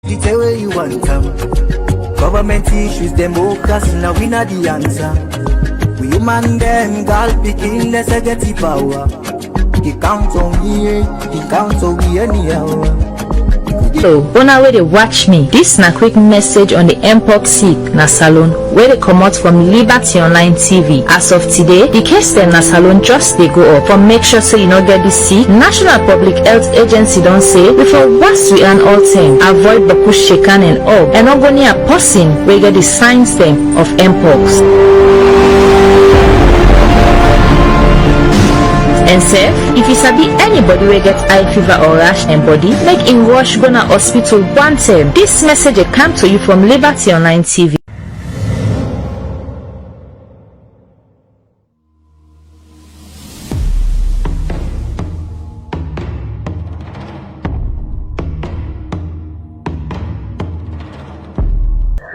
𝐊𝐴𝐬𝐿. Government issues, democracy, now we not the answer. We human them, girl picking, let's get the power. 𝐾𝐿 𝐷 anyhow. So, una where they watch me, this na quick message on the 𝐴𝑚𝑝𝑜x na salon where they come out from Liberty Online TV. As of today, the case dem na salon just they go up. For make sure so you not get this sick, National Public Health Agency don't say before wash we and all time avoid baku shaken and all, and not go near person where get the signs them of 𝐴𝑚𝑝𝑜x. And say, if you sabi anybody will get eye fever or rash and body, make him rush go na hospital one time. This message come to you from Liberty Online TV.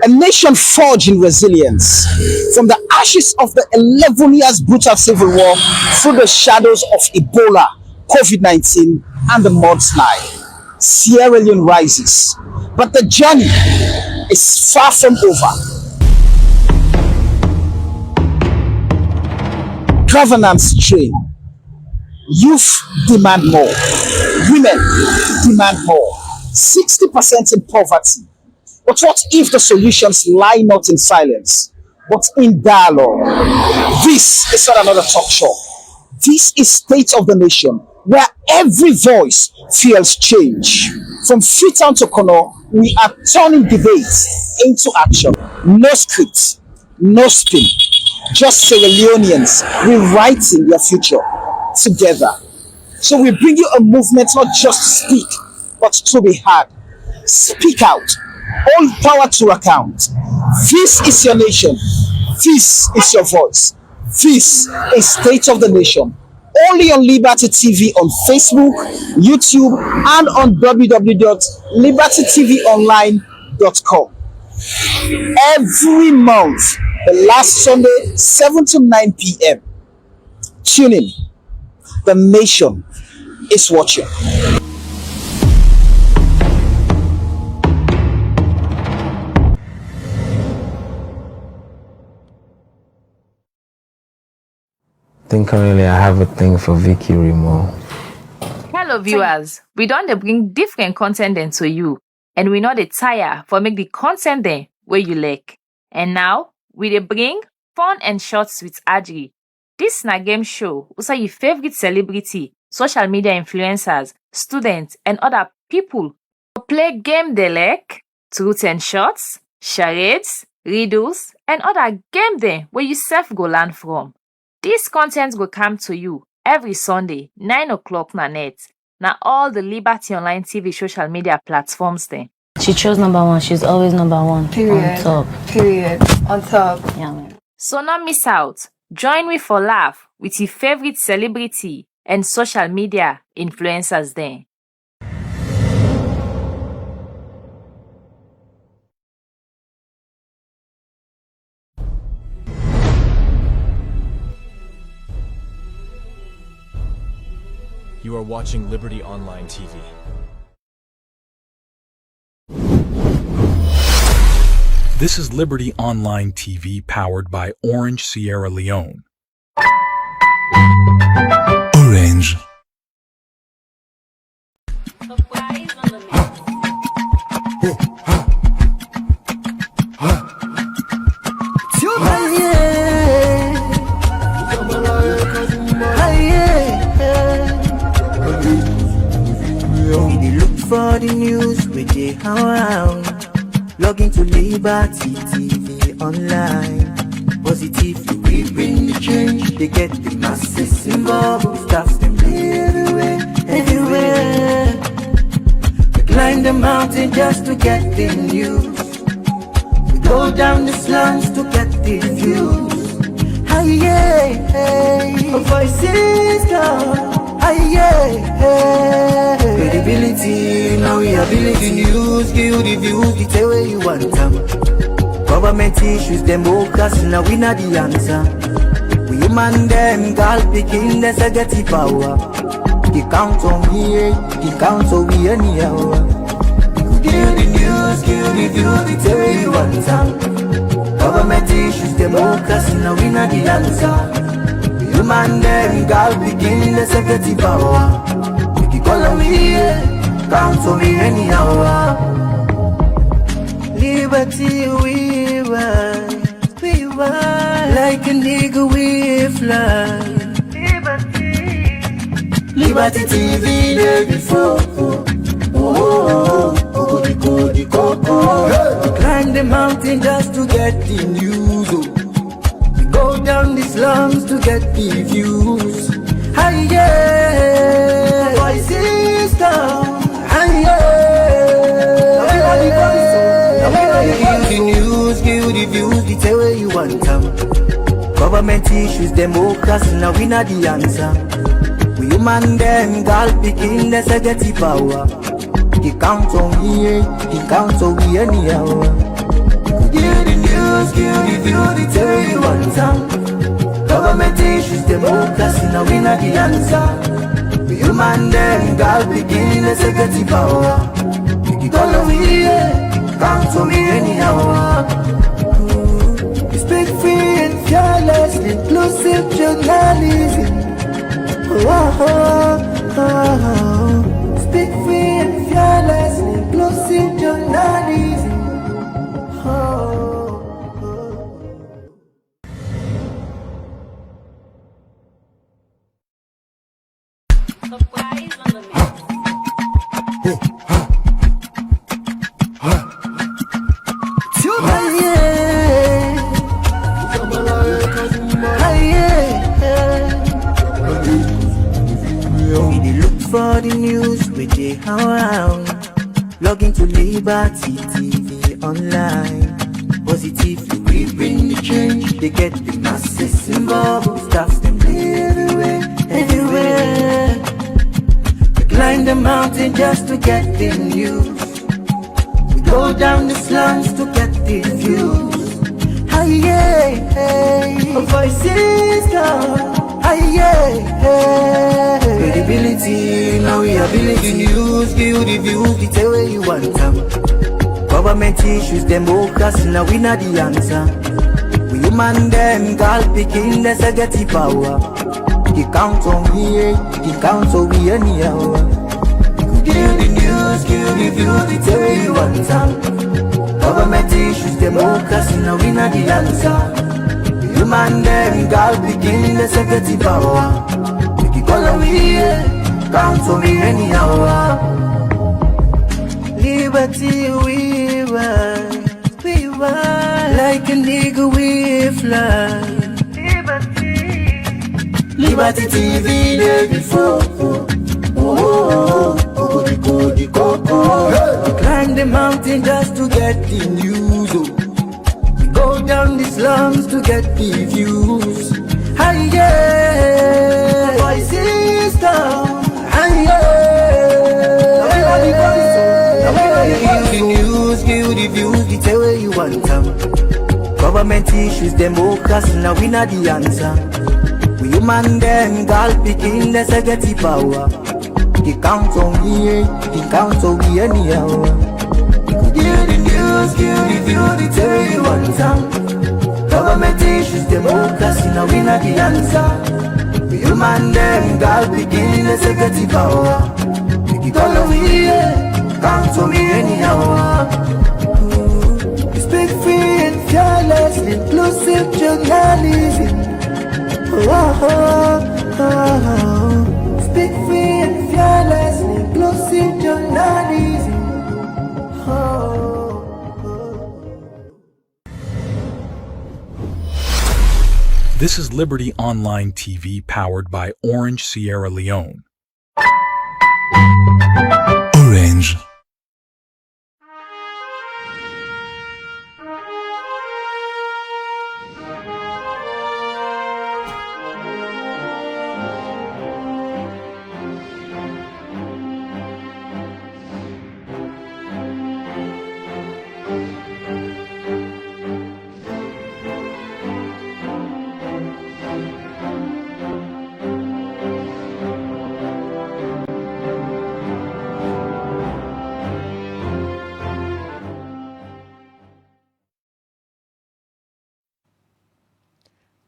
A nation forged in resilience from the ashes of the 11 years brutal civil war through the shadows of Ebola, COVID-19 and the mudslide. Sierra Leone rises, but the journey is far from over. Governance strain. Youth demand more. Women demand more. 60% in poverty. But what if the solutions lie not in silence, but in dialogue? This is not another talk show. This is State of the Nation, where every voice feels change. From Freetown to Kono, we are turning debates into action. No script, no spin, just Sierra Leoneans rewriting their future together. So we bring you a movement not just to speak, but to be heard. Speak out. All power to account. This is your nation. This is your voice. This is State of the Nation. Only on Liberty TV on Facebook, YouTube, and on www.libertytvonline.com. Every month, the last Sunday, 7 to 9 p.m. Tune in. The nation is watching. I think currently I have a thing for 𝐕𝐾. Hello viewers, we don't bring different content then to you, and we know the tire for make the content then where you like. And now we dey bring fun and shorts with Adri. This na game show also your favorite celebrity, social media influencers, students, and other people play game they like, truth and shorts, charades, riddles, and other game then where you self go learn from. This content will come to you every Sunday, 9 o'clock na net. Now all the Liberty Online TV social media platforms there. She chose number one. She's always number one. Period. On top. Period. On top. Yeah, man. So not miss out. Join me for laugh with your favorite celebrity and social media influencers there. You are watching Liberty Online TV. This is Liberty Online TV powered by Orange Sierra Leone. Orange. For the news we dey around, log into Liberty TV Online. Positively we bring the change. They get the masses involved. Staffs them everywhere. We climb the mountain just to get the news. We go down the slums to get the views. Voices come. Credibility, now we ability news, give you the views, the tell where you want them. Government issues, democracy, now we not the answer. We human them, girl picking, let's get the power. 𝐾𝐿 𝐷 anyhow. We could give you the news, give you the tell where you want some. Government issues, democracy, now we not the answer. Human them, God begin the executive power. We call on me, count on me anyhow. Liberty we want, like an eagle we fly. Liberty TV day before. We climb the mountain just to get the news. We go down the slums to get the views. Hi yeah, voices down. Hi yeah, give you the news, give you the views, the tell where you want them. Government issues, democracy, now we not the answer. We human them, God begin the executive power. He count on me, he count on me anyhow. Give the news, give the view, the tell where you want them. Government issues, democracy, now we not the answer. We human them, God begin the executive power. He call on me, count on me anyhow. We speak free and fearless, inclusive journalism. Speak free and fearless, inclusive journalism. For the news we dey around, log into Liberty TV online. Positively we bring the change, they get the masses involved. Staffs them everywhere, everywhere. We climb the mountain just to get the news. We go down the slums to get the views. Hi yeah, hey, voices come. Credibility, now we ability news, give you the views, the tell where you want them. Government issues, democracy, now we not the answer. We human them, God begin the executive power. He count on me, he count on me anyhow. Give you the news, give you the views, the tell where you want them. Government issues, democracy, now we not the answer. Human them, God begin the executive power. We keep all on me, count on me anyhow. Liberty we want, like an eagle we fly. Liberty TV day before. We climb the mountain just to get the news. Go down the slums to get the views. Hi yeah, voices down. Hi yeah, give the news, give the views, the tell where you want them. Government issues, democracy, now we not the answer. We human them, God begin the executive power. He count on me, he count on me anyhow. Give the news, give the view, the tell where you want some. Government issues, democracy, now we not the answer. We human them, God begin the executive power. We call on me, count on me anyhow. We speak free and fearless, inclusive journalism. Speak free and fearless, inclusive journalism. This is Liberty Online TV powered by Orange Sierra Leone. Orange.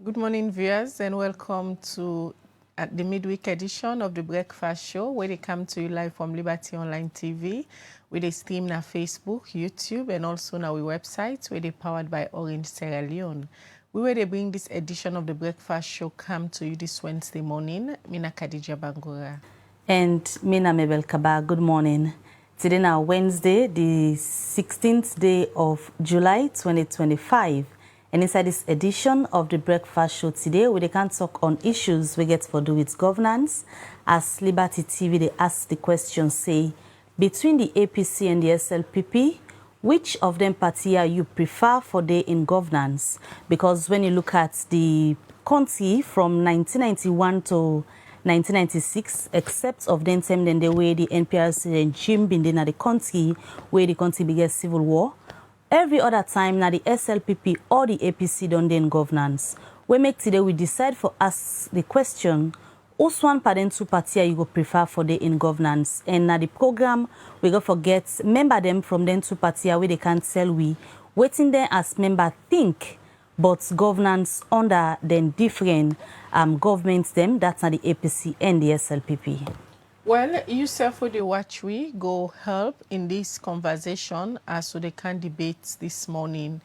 Good morning, viewers, and welcome to the midweek edition of the Breakfast Show, where they come to you live from Liberty Online TV, with a stream on Facebook, YouTube, and also on our website, where they powered by Orange Sierra Leone. We will bring this edition of the Breakfast Show come to you this Wednesday morning. Mina Khadija Bangura. And Mina Mabel Kaba, good morning. Today now Wednesday, the 16th day of July 2025. And inside this edition of the Breakfast Show today, we can talk on issues we get for do with governance. As Liberty TV, they ask the question, say, between the APC and the SLPP, which of them party are you prefer for day in governance? Because when you look at the country from 1991 to 1996, except of them time then the way the NPRC regime been in the country, where the country began civil war. Every other time, now the SLPP or the APC don't in governance. We make today, we decide for us the question, which one two party you go prefer for the in governance? And now the program, we go forget member them from them two party where they can't tell we, waiting there as member think, but governance under then different governments them, that's not the APC and the SLPP. Well, you self with the watch we go help in this conversation as so they can debate this morning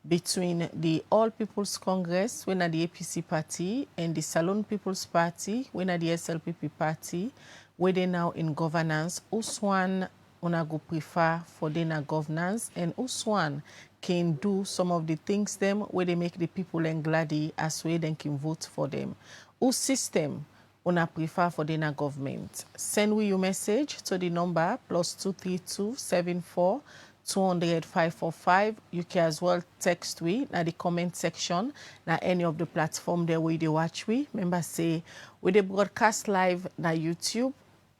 between the All People's Congress, when at the APC party, and the Salon People's Party, when at the SLPP party, where they now in governance. Which one una go prefer for their governance, and which one can do some of the things them where they make the people and glady as way they can vote for them. Whose system una prefer for the government? Send we your message to the number +232 74 200 545. You can as well text we na the comment section na any of the platform there where they watch we. Remember say we they broadcast live na YouTube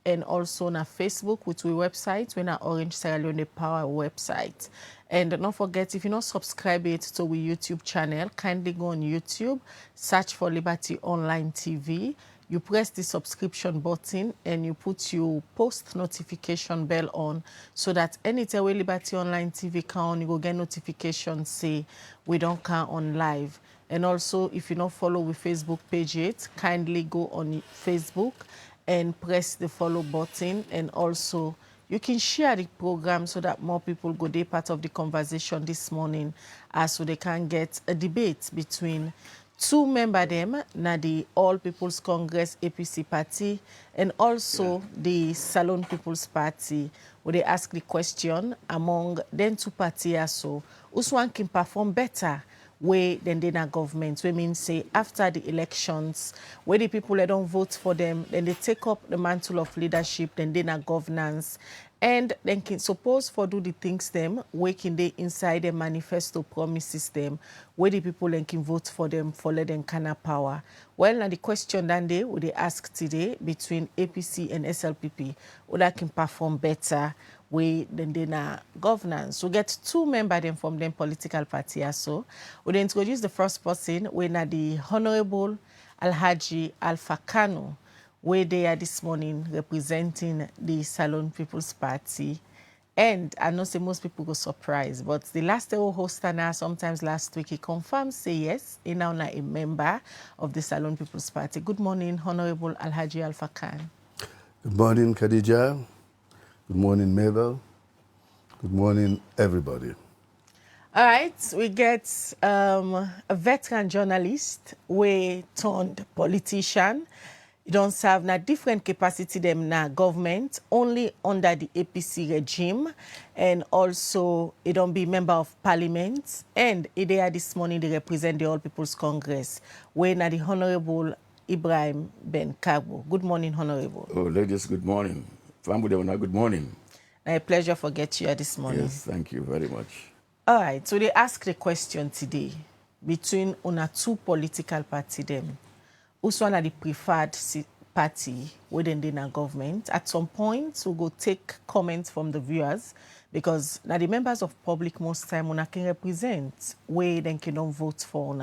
and also na Facebook with we website, we na Orange Sierra Leone Power website. And don't forget, if you not subscribe it to we YouTube channel, kindly go on YouTube, search for Liberty Online TV. You press the subscription button and you put your post notification bell on so that anytime we Liberty Online TV count, you go get notification say we don't count on live. And also, if you not follow with Facebook page yet, kindly go on Facebook and press the follow button. And also, you can share the program so that more people go be part of the conversation this morning, so they can get a debate between two members them, na the All People's Congress APC party and also the Salon People's Party, where they ask the question among them two parties, so which one can perform better way than they na government. We mean say after the elections, where the people that don't vote for them, then they take up the mantle of leadership, then they na governance. And then can suppose for do the things them, waking they inside the manifesto promises them, where the people then can vote for them for let them kind of power. Well, now the question that they would they ask today between APC and SLPP, would that can perform better way than they na governance. We get two members them from them political party also. We introduce the first person, we na the Honorable Alhaji Alpha Kano, where they are this morning representing the Salon People's Party. And I know say most people go surprised, but the last host now, sometimes last week, he confirmed, say yes, he now a member of the Salon People's Party. Good morning, Honorable Alhaji Alpha Kano. Good morning, Khadija. Good morning, Mabel. Good morning, everybody. All right, we get a veteran journalist, we turned politician. You don't serve na different capacity them na government, only under the APC regime, and also it don't be member of parliament. And they are this morning they represent the All People's Congress, where na the Honorable Ibrahim Ben Kagbo. Good morning, Honorable. Oh, ladies, good morning. Family, good morning. A pleasure for get you here this morning. Yes, thank you very much. All right, so they ask the question today between una two political party them. Which one are the preferred party within the government? At some point, we'll go take comments from the viewers because now the members of public most time una can represent where they can vote for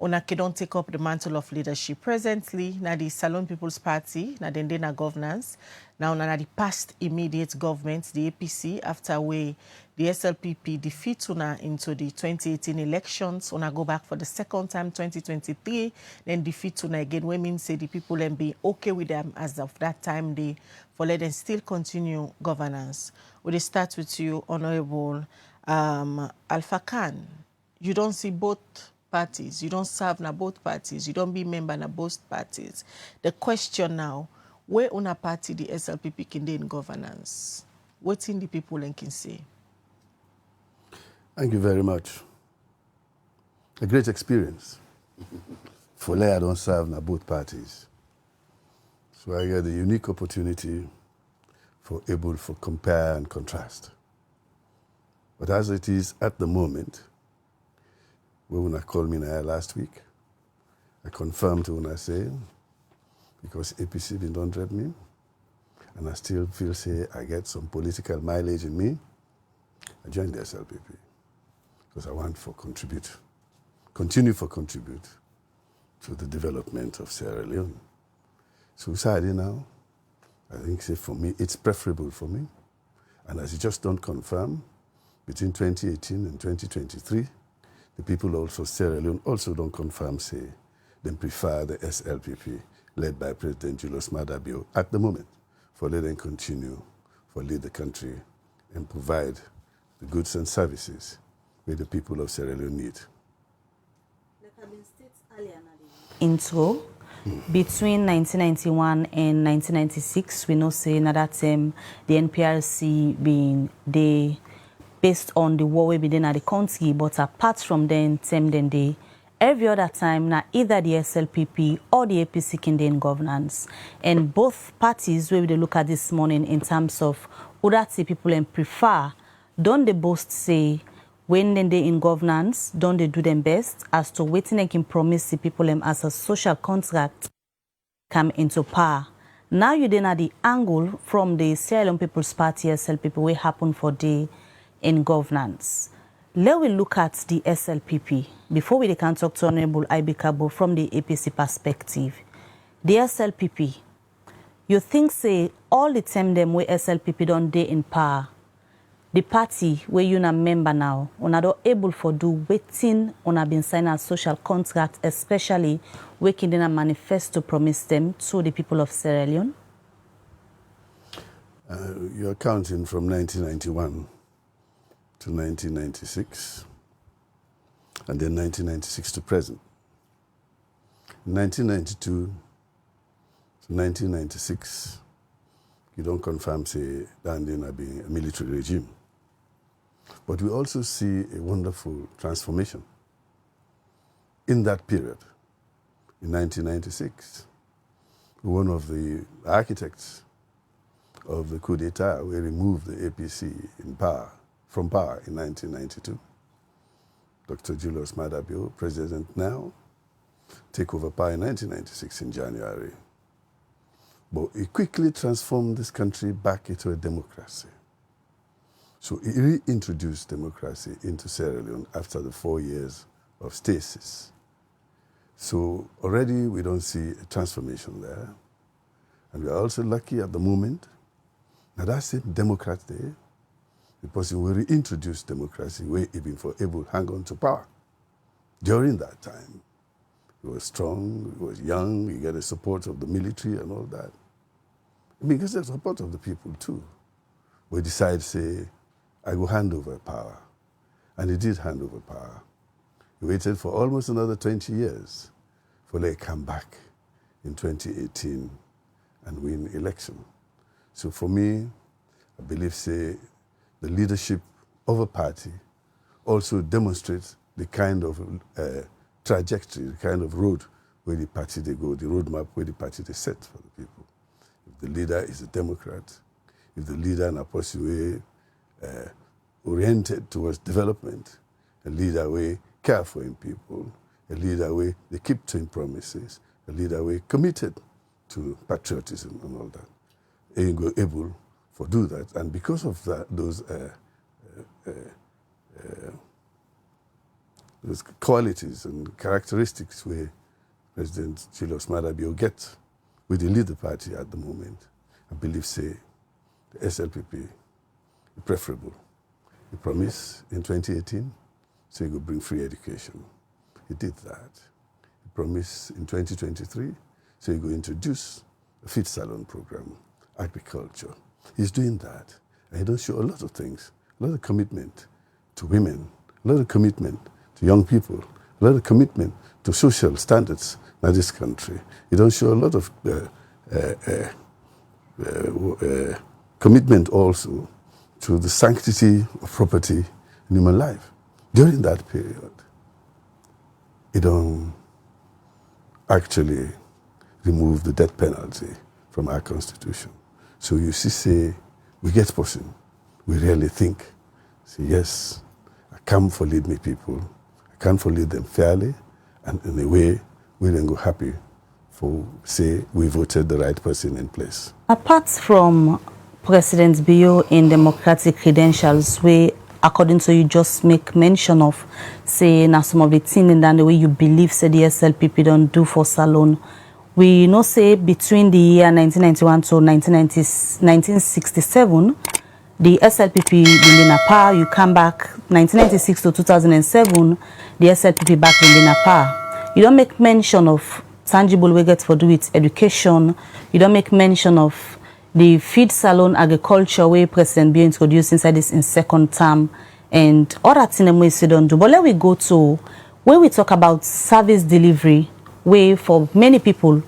una can take up the mantle of leadership. Presently, now the Salon People's Party, now the governance, now na the past immediate government, the APC, after where the SLPP defeat una into the 2018 elections. Una go back for the second time, 2023, then defeat una again. We mean say the people then be okay with them as of that time. They for let them still continue governance. We'll start with you, Honorable Alpha Khan. You don't see both parties. You don't serve na both parties. You don't be member na both parties. The question now, where una party the SLPP can in governance? What's in the people and can say? Thank you very much. A great experience. For I don't serve na both parties. So I get the unique opportunity for able to compare and contrast. But as it is at the moment, when I called me last week, I confirmed to when I say, because APC been don't dread me, and I still feel say I get some political mileage in me, I joined the SLPP because I want to contribute to the development of Sierra Leone. So sadly now, I think say for me, it's preferable for me. And as you just don't confirm, between 2018 and 2023, the people also Sierra Leone also don't confirm, say, they prefer the SLPP led by President Julius Maada Bio at the moment for letting continue, for lead the country and provide the goods and services where the people of Sierra Leone need. Intro. Between 1991 and 1996, we know say that the NPRC being they based on the war we been at the country, but apart from then they every other time now either the SLPP or the APC can in governance, and both parties where we look at this morning in terms of who that people and prefer, don't they both say when then they in governance, don't they do them best as to waiting they can promise the people them as a social contract come into power. Now you then at the angle from the Sierra Leone People's Party SLPP what happen for the in governance. Let we look at the SLPP before we can talk to Honorable 𝐴𝐵𝐾𝐽 from the APC perspective. The SLPP, you think say all the time them where SLPP don't day in power, the party where you na member now, una not able for do waiting on been sign a social contract, especially waking in a manifesto promise them to the people of Sierra Leone? You're counting from 1991 to 1996, and then 1996 to present. 1992 to 1996, you don't confirm, say, that there be a military regime. But we also see a wonderful transformation in that period. In 1996, one of the architects of the coup d'etat, we removed the APC from power in 1992. Dr. Julius Maada Bio, president now, take over power in 1996 in January. But he quickly transformed this country back into a democracy. So he reintroduced democracy into Sierra Leone after the 4 years of stasis. So already we don't see a transformation there. And we are also lucky at the moment. Now that's it, Democrat Day. The person will reintroduce democracy where even for able to hang on to power. During that time, he was strong, he was young, he got the support of the military and all that. I mean, because the support of the people too. We decided, say, I will hand over power. And he did hand over power. He waited for almost another 20 years for they come back in 2018 and win election. So for me, I believe, say, the leadership of a party also demonstrates the kind of trajectory, the kind of road where the party they go, the roadmap where the party they set for the people. If the leader is a Democrat, if the leader in a person way oriented towards development, a leader way care for him people, a leader way they keep to him promises, a leader way committed to patriotism and all that, able for do that. And because of that, those qualities and characteristics where President Julius Maada Bio get with the leader party at the moment, I believe, say, the SLPP is preferable He promised in 2018, so he would bring free education. He did that. He promised in 2023, so he would introduce a feed salon program, agriculture. He's doing that. And he does show a lot of things, a lot of commitment to women, a lot of commitment to young people, a lot of commitment to social standards in this country. He does show a lot of commitment also to the sanctity of property in human life. During that period, he don't actually remove the death penalty from our constitution. So you see, say, we get person, we really think, say, yes, I come for lead me people, I come for lead them fairly, and in a way, we then go happy for, say, we voted the right person in place. Apart from President Bio in democratic credentials, we, according to you, just make mention of, say, now some of the things and the way you believe, say, the SLPP don't do for salon. We know, say, between the year 1991 to 1967, the SLPP in power. You come back 1996 to 2007, the SLPP back in power. You don't make mention of tangible we get for do with education. You don't make mention of the feed salon agriculture where President Bio introduced inside this in second term and other things we say don't do. But let we go to where we talk about service delivery, where for many people,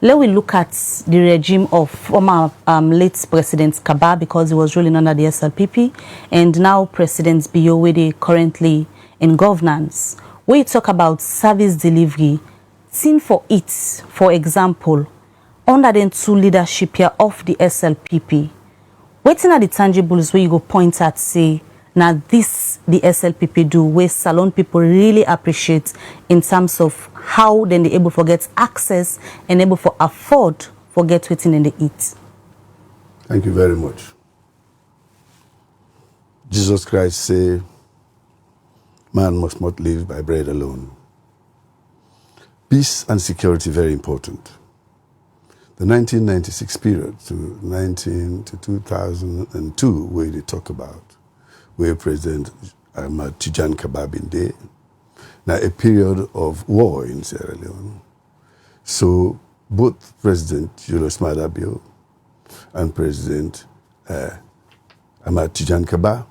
let we look at the regime of former late President 𝐏𝐫𝐢𝐬𝐜 because he was ruling under the SLPP, and now President Bio where they currently in governance. Where you talk about service delivery, seen for it, for example, under the two leadership here of the SLPP, waiting at the tangibles where you go point at, say, now this the SLPP do, where salon people really appreciate in terms of how then they able to get access and able to afford for get waiting in the eat. Thank you very much. Jesus Christ say, man must not live by bread alone. Peace and security very important. The 1996 period to 2002, where they talk about where President 𝐷𝐢𝐼𝐬𝐶 been there. Now a period of war in Sierra Leone. So both President Julius Maada Bio and President 𝐷𝐢𝐼𝐬𝐶,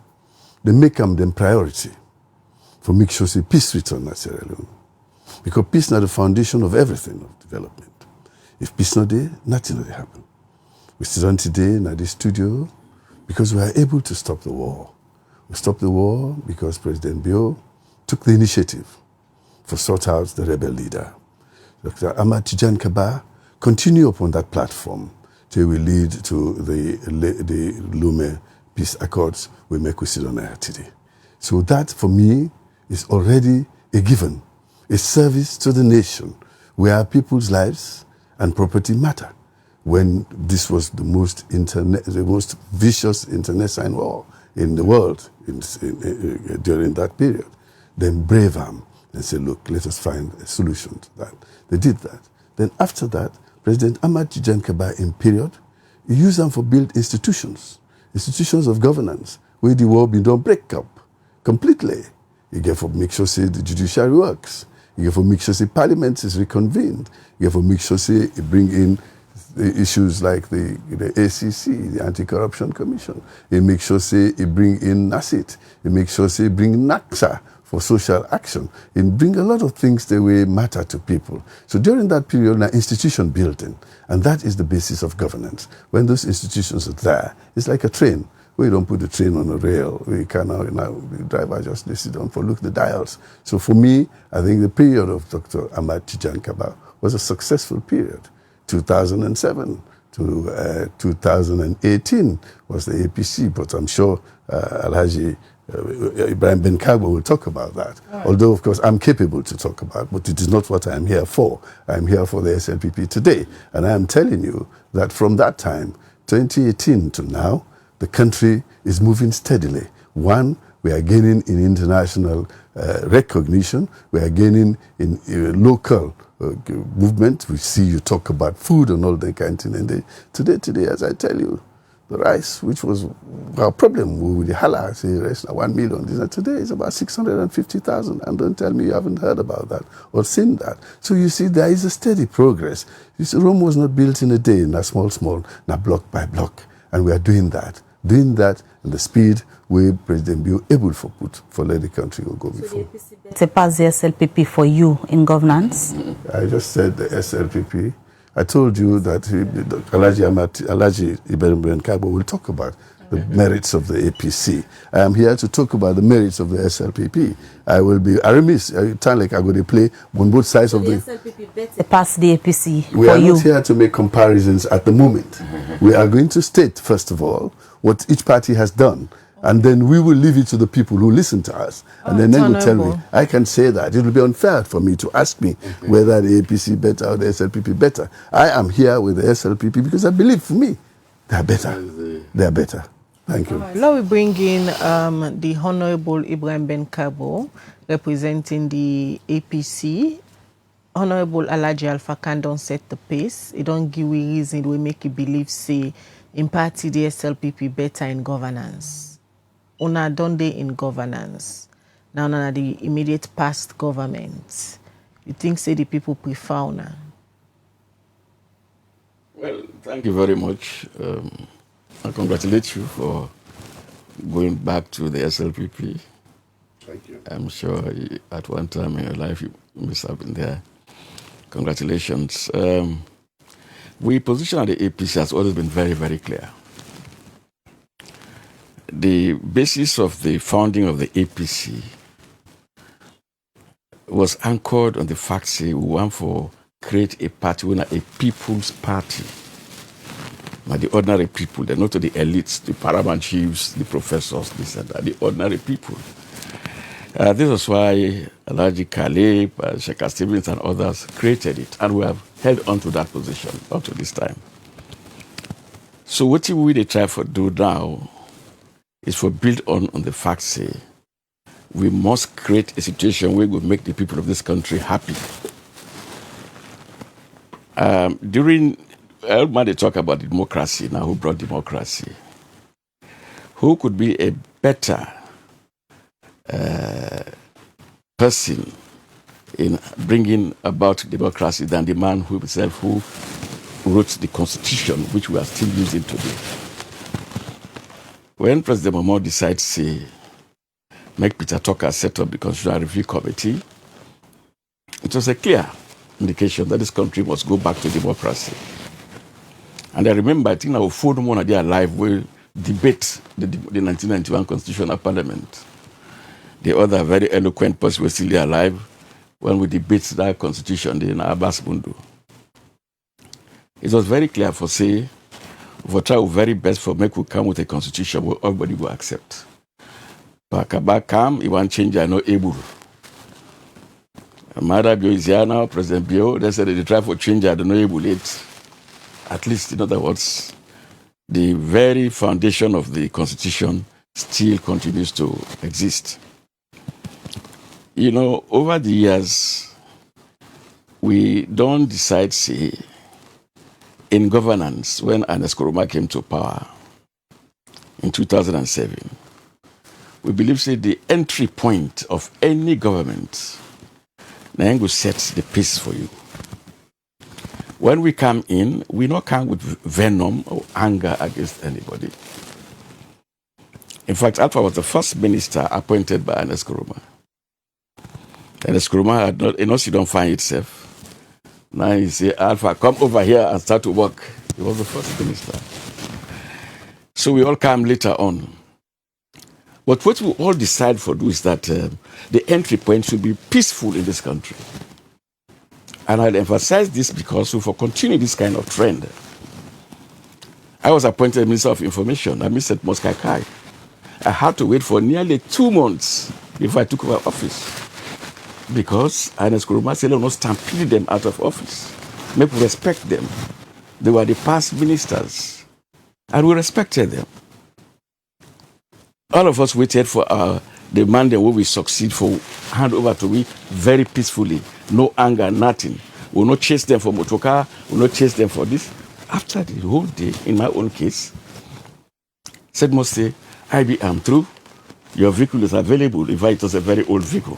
they make them priority for make sure say peace return at Sierra Leone. Because peace is not the foundation of everything of development. If peace not there, nothing will happen. We sit on today in this studio because we are able to stop the war. We stopped the war because President Bio took the initiative for sort out the rebel leader. Dr. 𝐷𝐢𝐼𝐬𝐶 continue upon that platform till we lead to the Lomé Peace Accords we make with Sidon today. So that for me is already a given, a service to the nation where people's lives and property matter. When this was the most vicious internecine war in the world during that period, then brave arm and say, look, let us find a solution to that. They did that. Then after that, President 𝐷𝐢𝐼𝐬𝐶 in period, he used them for build institutions of governance, where the war be don't break up completely. He gave for make sure say the judiciary works. He gave for make sure say parliament is reconvened. He gave for make sure say he bring in the issues like the ACC, the Anti-Corruption Commission. He make sure say he bring in NACIT. He make sure say he bring NACSA for social action. He bring a lot of things that will matter to people. So during that period, now institution building, and that is the basis of governance. When those institutions are there, it's like a train. We don't put the train on a rail. We cannot, the driver just sit down for look the dials. So for me, I think the period of Dr. 𝐷𝐢𝐼𝐬𝐶 was a successful period. 2007 to 2018 was the APC, but I'm sure Alhaji Ibrahim Ben Kagbo will talk about that. Right. Although, of course, I'm capable to talk about, but it is not what I'm here for. I'm here for the SLPP today. And I am telling you that from that time, 2018 to now, the country is moving steadily. One, we are gaining in international recognition. We are gaining in local movement. We see you talk about food and all that kind of thing. And today, as I tell you, The rice, which was our problem with the hala, say rice 1 million. Today it's about 650,000. And don't tell me you haven't heard about that or seen that. So you see, there is a steady progress. You see, Rome was not built in a day, not small, not block by block. And we are doing that in the speed where President Bio able for let the country go before. It's a pass the SLPP for you in governance? I just said the SLPP. I told you that 𝐂𝐥𝐬𝐡𝐚 will talk about the merits of the APC. I am here to talk about the merits of the SLPP. I will be remiss. Like I'm going to play on both sides of the SLPP better pass the APC We are not here to make comparisons at the moment. We are going to state, first of all, what each party has done. And then we will leave it to the people who listen to us. And then they will tell me, I can say that. It will be unfair for me to ask me whether the APC better or the SLPP better. I am here with the SLPP because I believe, for me, they are better. They are better. Thank you. Now we bring in the Honorable Ibrahim Ben Kabo, representing the APC. Honorable Alhaji Alpha Khan don't set the pace. It don't give a reason we make you believe, say, in party the SLPP better in governance. Una don't they in governance. Now na the immediate past government. You think say the people prefer una? Well, thank you very much. I congratulate you for going back to the SLPP. Thank you. I'm sure at one time in your life you must have been there. Congratulations. We position at the APC has always been very, very clear. The basis of the founding of the APC was anchored on the fact that we want to create a party, a people's party. Not the ordinary people, they're not the elites, the paramount chiefs, the professors, this and that, the ordinary people. This is why Alhaji Caleb, Sheikh Stevens and others created it, and we have held on to that position up to this time. So what we really try to do now is for build on the fact say we must create a situation where we make the people of this country happy. During everybody talk about democracy now, who brought democracy? Who could be a better person in bringing about democracy than the man who himself who wrote the Constitution, which we are still using today? When President Momodu decided to make Peter Tucker set up the Constitutional Review Committee, it was a clear indication that this country must go back to democracy. And I remember, I think our fourth one of their live will debate the 1991 Constitutional Parliament. The other very eloquent person was still alive when we debate that constitution in Abbas Bundu. It was very clear for say, we try our very best for make we come with a constitution where everybody will accept. But Kaba come, he want change, I know able. Mother Bio is here now, President Bio, they said they try for change, I don't know able it. At least, in other words, the very foundation of the constitution still continues to exist. You know, over the years, we don't decide, say, in governance, when Ernest Koroma came to power in 2007, we believe, say, the entry point of any government, will set the pace for you. When we come in, we not come with venom or anger against anybody. In fact, Alpha was the first minister appointed by Ernest Koroma. Ernest Koroma had not, he don't find itself. Now he say, Alpha, come over here and start to work. He was the first minister. So we all come later on. But what we all decide for do is that the entry point should be peaceful in this country. And I'll emphasize this because we will continue this kind of trend. I was appointed Minister of Information. I missed Moskai. I had to wait for nearly 2 months before I took over office. Because Ernest Koroma said, no, stampede them out of office. Make we respect them. They were the past ministers. And we respected them. All of us waited for the mandate where we succeed for hand over to we very peacefully. No anger, nothing. We'll not chase them for motorcar. We'll not chase them for this. After the whole day, in my own case, said must say, I'm through, your vehicle is available, if it was a very old vehicle.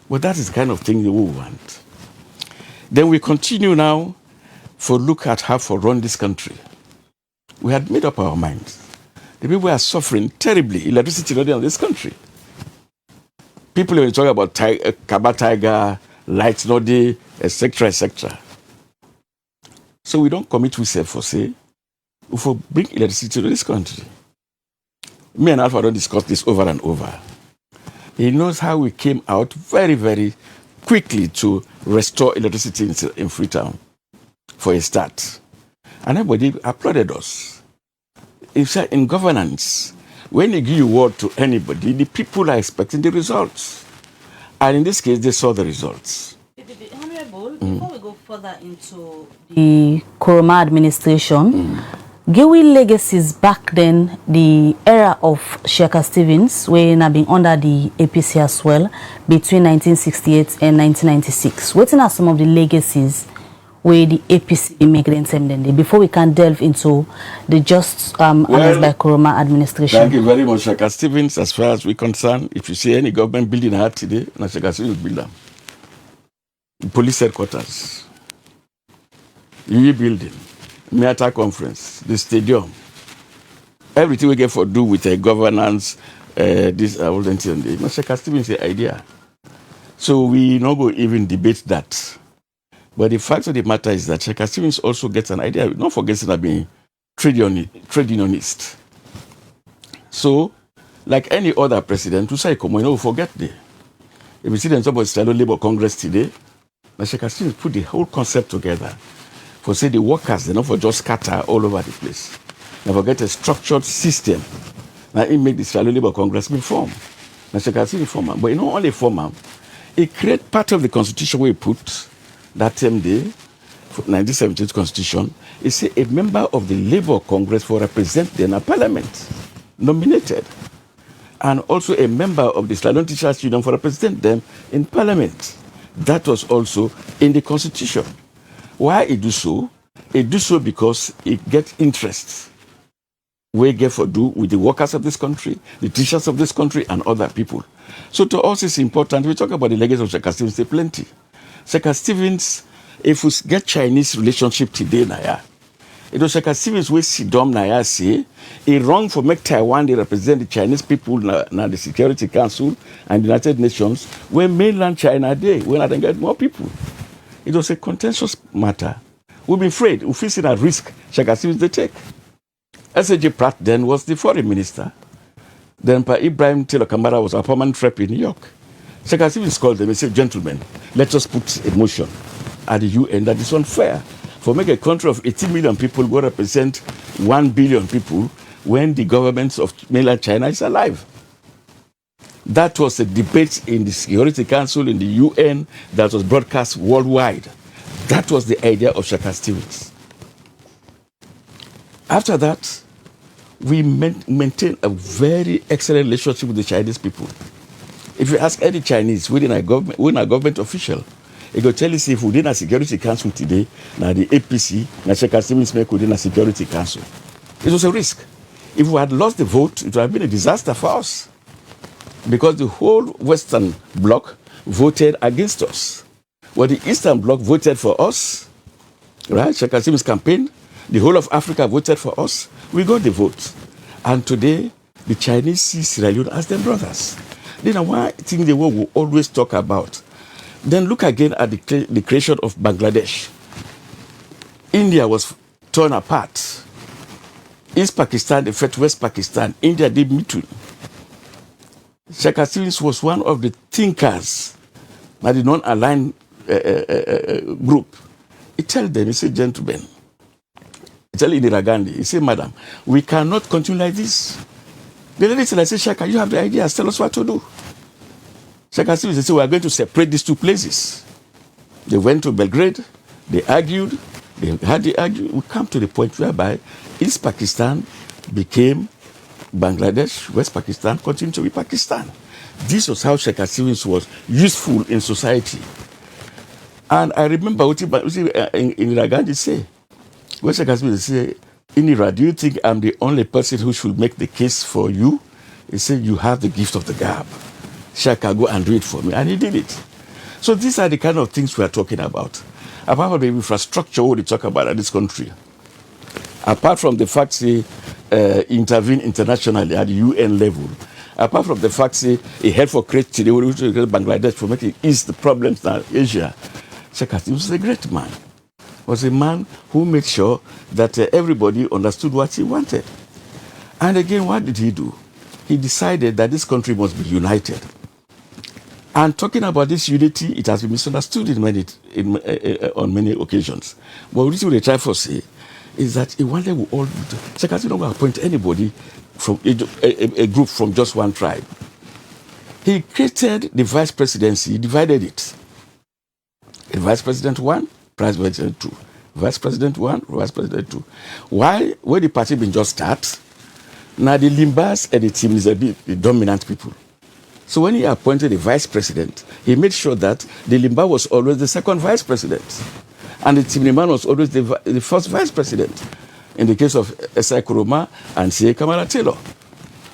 Well, that is the kind of thing we want. Then we continue now for look at how to run this country. We had made up our minds. The people are suffering terribly, electricity not in this country. People when you talk about 𝐏𝐫𝐢𝐜 Tiger, lights not there, etc., etc. So we don't commit ourselves for say, we for bring electricity to this country. Me and Alpha don't discuss this over and over. He knows how we came out very, very quickly to restore electricity in Freetown for a start. And everybody applauded us. In governance, when you give your word to anybody, the people are expecting the results. And in this case, they saw the results. Honorable, before we go further into the Nkrumah administration, Gewi legacies back then, the era of Sheikh Stevens, when have been under the APC as well, between 1968 and 1996. What are some of the legacies where the APC immigrants and before we can delve into the just announced by Nkrumah administration? Thank you very much, Sheikh Stevens. As far as we're concerned, if you see any government building out today, Sheikh Stevens build them. Police headquarters, UE building, Miata conference, the stadium, everything we get for do with a governance, this I wouldn't say. Sheikh Stevens the idea. So we not go even debate that. But the fact of the matter is that Sheikh Stevens also gets an idea. Don't forget that being trade unionist. So, like any other president, to say, come on, forget the. If you see them talk about Stellar Labour Congress today, Sheikh Stevens put the whole concept together. For say the workers, they not for just scatter all over the place. They forget a structured system. Now it make the Stellar Labour Congress be formed. Sheikh Stevens form, but you know only form, it create part of the constitution we put. That same day, 1978 Constitution, is a member of the Labour Congress for represent the Parliament, nominated, and also a member of the Salon Teachers Union for represent them in Parliament. That was also in the Constitution. Why it do so? It do so because it gets interest. We get for do with the workers of this country, the teachers of this country, and other people. So to us, it's important. We talk about the legacy of Sheikh Stevens, there's plenty. Sheikh Stevens, if we get Chinese relationship today, Naya, it was Sheikh Stevens we sit down Naya say, it wrong for make Taiwan they represent the Chinese people now the Security Council and the United Nations when mainland China day, when I don't get more people. It was a contentious matter. We've been afraid, we facing a risk Sheikh Stevens they take. S.A.J. Pratt then was the foreign minister. Then Pa Ibrahim Taylor Kamara was a permanent rep in New York. Sheikh Stevens called them and said, gentlemen, let us put a motion at the UN that is unfair. For make a country of 18 million people go represent 1 billion people when the government of mainland China is alive. That was a debate in the Security Council, in the UN, that was broadcast worldwide. That was the idea of Sheikh Stevens. After that, we maintained a very excellent relationship with the Chinese people. If you ask any Chinese within a government official, he will tell you if within a Security Council today, now the APC, now Sheikh Stevens make within a Security Council. It was a risk. If we had lost the vote, it would have been a disaster for us. Because the whole Western Bloc voted against us. Well, the Eastern Bloc voted for us, right? Sheikh Stevens campaign, the whole of Africa voted for us. We got the vote. And today, the Chinese see Sierra Leone as their brothers. Then one thing the world will always talk about. Then look again at the creation of Bangladesh. India was torn apart. East Pakistan, the fed West Pakistan. India did between. Sheikh Stevens was one of the thinkers by the non-aligned group. He told them, he said, gentlemen, he told Indira Gandhi, he said, madam, we cannot continue like this. The lady said, I said, Sheikh, you have the idea, tell us what to do. Sheikh Stevens said, we are going to separate these two places. They went to Belgrade, they argued, they had the argument. We come to the point whereby East Pakistan became Bangladesh, West Pakistan continued to be Pakistan. This was how Sheikh Stevens was useful in society. And I remember what Indira Gandhi say. What Sheikh Stevens say, Inira, do you think I'm the only person who should make the case for you? He said, you have the gift of the gab. Shaka, go and do it for me. And he did it. So these are the kind of things we are talking about. Apart from the infrastructure we talk about in this country, apart from the fact they intervene internationally at the UN level, apart from the fact he helped for creating Bangladesh for making ease the problems in Asia, Shaka was a great man. Was a man who made sure that everybody understood what he wanted. And again, what did he do? He decided that this country must be united. And talking about this unity, it has been misunderstood on many occasions. But what they try to say is that he wanted we all to Sekati don't appoint anybody from a group from just one tribe. He created the vice presidency, he divided it. The vice president 1, vice president 2. Vice president 1, vice president 2. Why? When the party been just start, now the Limbas and the team is a bit the dominant people. So when he appointed the vice president, he made sure that the Limba was always the second vice president. And the Timniman was always the first vice president. In the case of S.I. Kuroma and C.A. Kamala Taylor.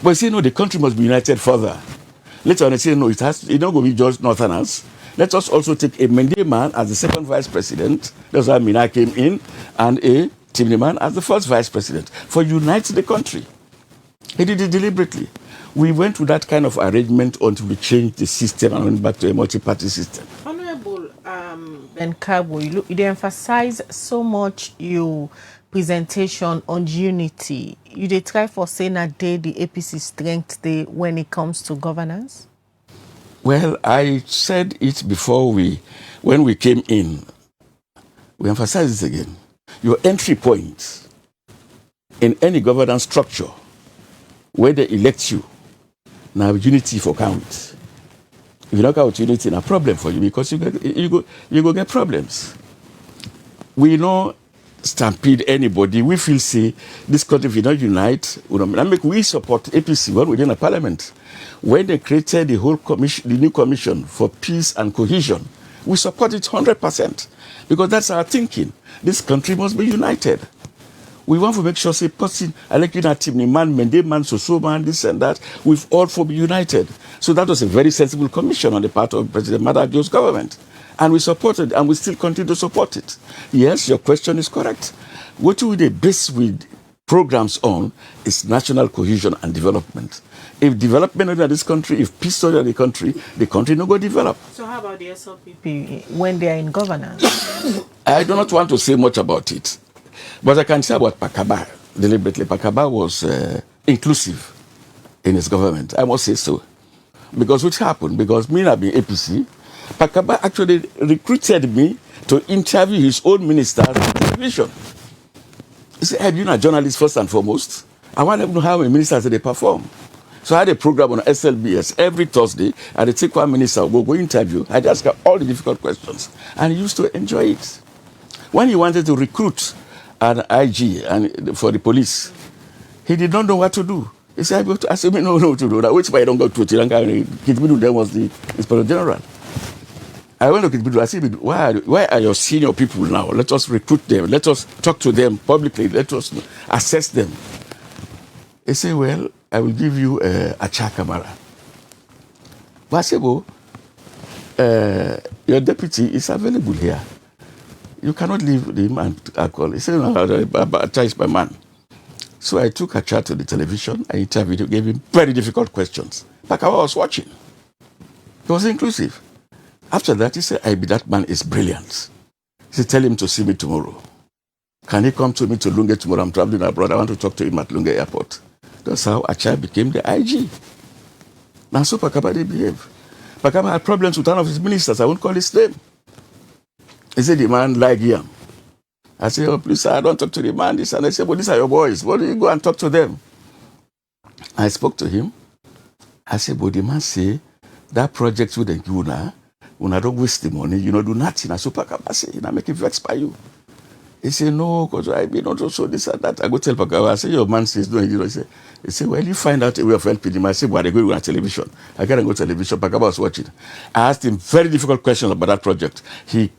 But you see, no, the country must be united further. Later on, they say, no, it's not going to be just Northerners. Let us also take a Mende man as the second vice president. That's why Mina came in. And a Timniman as the first vice president. For unite the country. He did it deliberately. We went through that kind of arrangement until we changed the system and went back to a multi-party system. Honorable Ben Kabo, you emphasize so much your presentation on unity. You did try for saying that the APC strength day when it comes to governance? Well, I said it before when we came in. We emphasize this again. Your entry point in any governance structure where they elect you, now unity for count. If you don't count unity, it's a problem for you because you go get problems. We don't stampede anybody. We feel say this country, if you don't unite, we support APC when we're in a parliament. When they created the whole commission, the new commission for peace and cohesion, we support it 100% because that's our thinking. This country must be united. We want to make sure, say, person, electing a team, man, Mende man, so man, this and that, we've all for be united. So that was a very sensible commission on the part of President Madajo's government. And we supported, and we still continue to support it. Yes, your question is correct. What we base with programs on is national cohesion and development. If development in this country, if peace in the country no go develop. So how about the SLPP when they are in governance? I do not want to say much about it. But I can say about Pakaba, deliberately. Pakaba was inclusive in his government. I must say so. Because what happened? Because me not being APC, Pakaba actually recruited me to interview his own minister on television. He said, have you been a journalist first and foremost? I want to know how many ministers they perform. So I had a program on SLBS every Thursday, and the take one minister will go interview. I ask her all the difficult questions. And he used to enjoy it. When he wanted to recruit an IG and for the police, he did not know what to do. He said, I said, no, to do that. Which way I don't go to Tiranga? Kidbidu then was the Inspector General. I went to Kidbidu. I said, why are your senior people now? Let us recruit them. Let us talk to them publicly. Let us assess them. He said, well, I will give you a camera. But I said, well, your deputy is available here. You cannot leave him and call. He said, no, charge my man. So I took a chat to the television. I interviewed him, gave him very difficult questions. Like I was watching. He was inclusive. After that, he said, that man is brilliant. He said, tell him to see me tomorrow. Can he come to me to Lunge tomorrow? I'm traveling abroad. I want to talk to him at Lunge Airport. That's how Achai became the IG. Now, so Pakaba did behave. Pakaba had problems with one of his ministers. I won't call his name. He said, the man like him. I said, oh, please, sir, I don't talk to the man. This. And I said, well, these are your boys. Why don't you go and talk to them? I spoke to him. I said, but the man say, that project with the Guna, when I don't waste the money, you know, do nothing. I said, Pakaba say, I make it vex by you. He said, no, because I be not also this and that. I go tell Pakaba, I say, your man says, no, you know, he said, well, you find out a way of helping him. I said, well, they go on television. I can't go to television. Pakaba was watching. I asked him very difficult questions about that project. He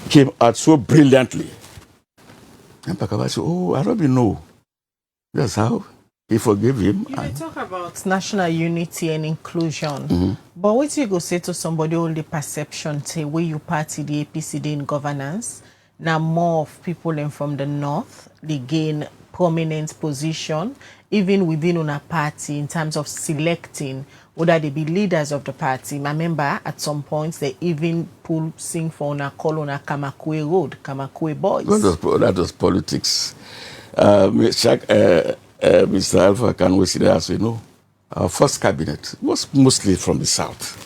came out so brilliantly. And Pakaba said, oh, I don't know. That's how he forgave him. You may talk about national unity and inclusion, but what you go say to somebody all the perception, say, where you party the APC in governance, now more of people from the north, they gain prominent position, even within a party in terms of selecting whether they be leaders of the party. I remember at some points they even sing for una call on a 𝐏𝐻𝐬𝐽 road, 𝐏𝐻𝐬𝐽 boys. That was politics. Mr. Alpha can we see that, as we know, our first cabinet was mostly from the south.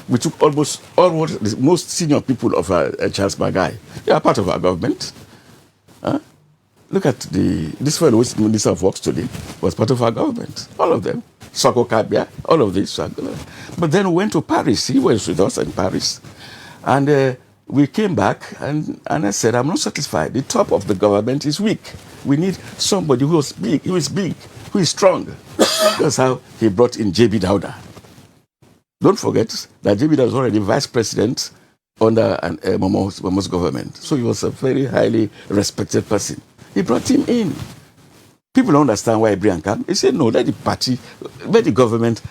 We took almost the most senior people of Charles Bagai. They are part of our government. Look at this fellow who is Minister of Works today, was part of our government. All of them. 𝐏𝐻𝐬𝐽𝐽, all of this. But then we went to Paris. He was with us in Paris. And we came back and I said, I'm not satisfied. The top of the government is weak. We need somebody who is big, who is strong. That's how he brought in J.B. Dowda. Don't forget that J.B. Dowda was already vice president under Momo's government. So he was a very highly respected person. He brought him in. People don't understand why Brian came. He said, no, let the government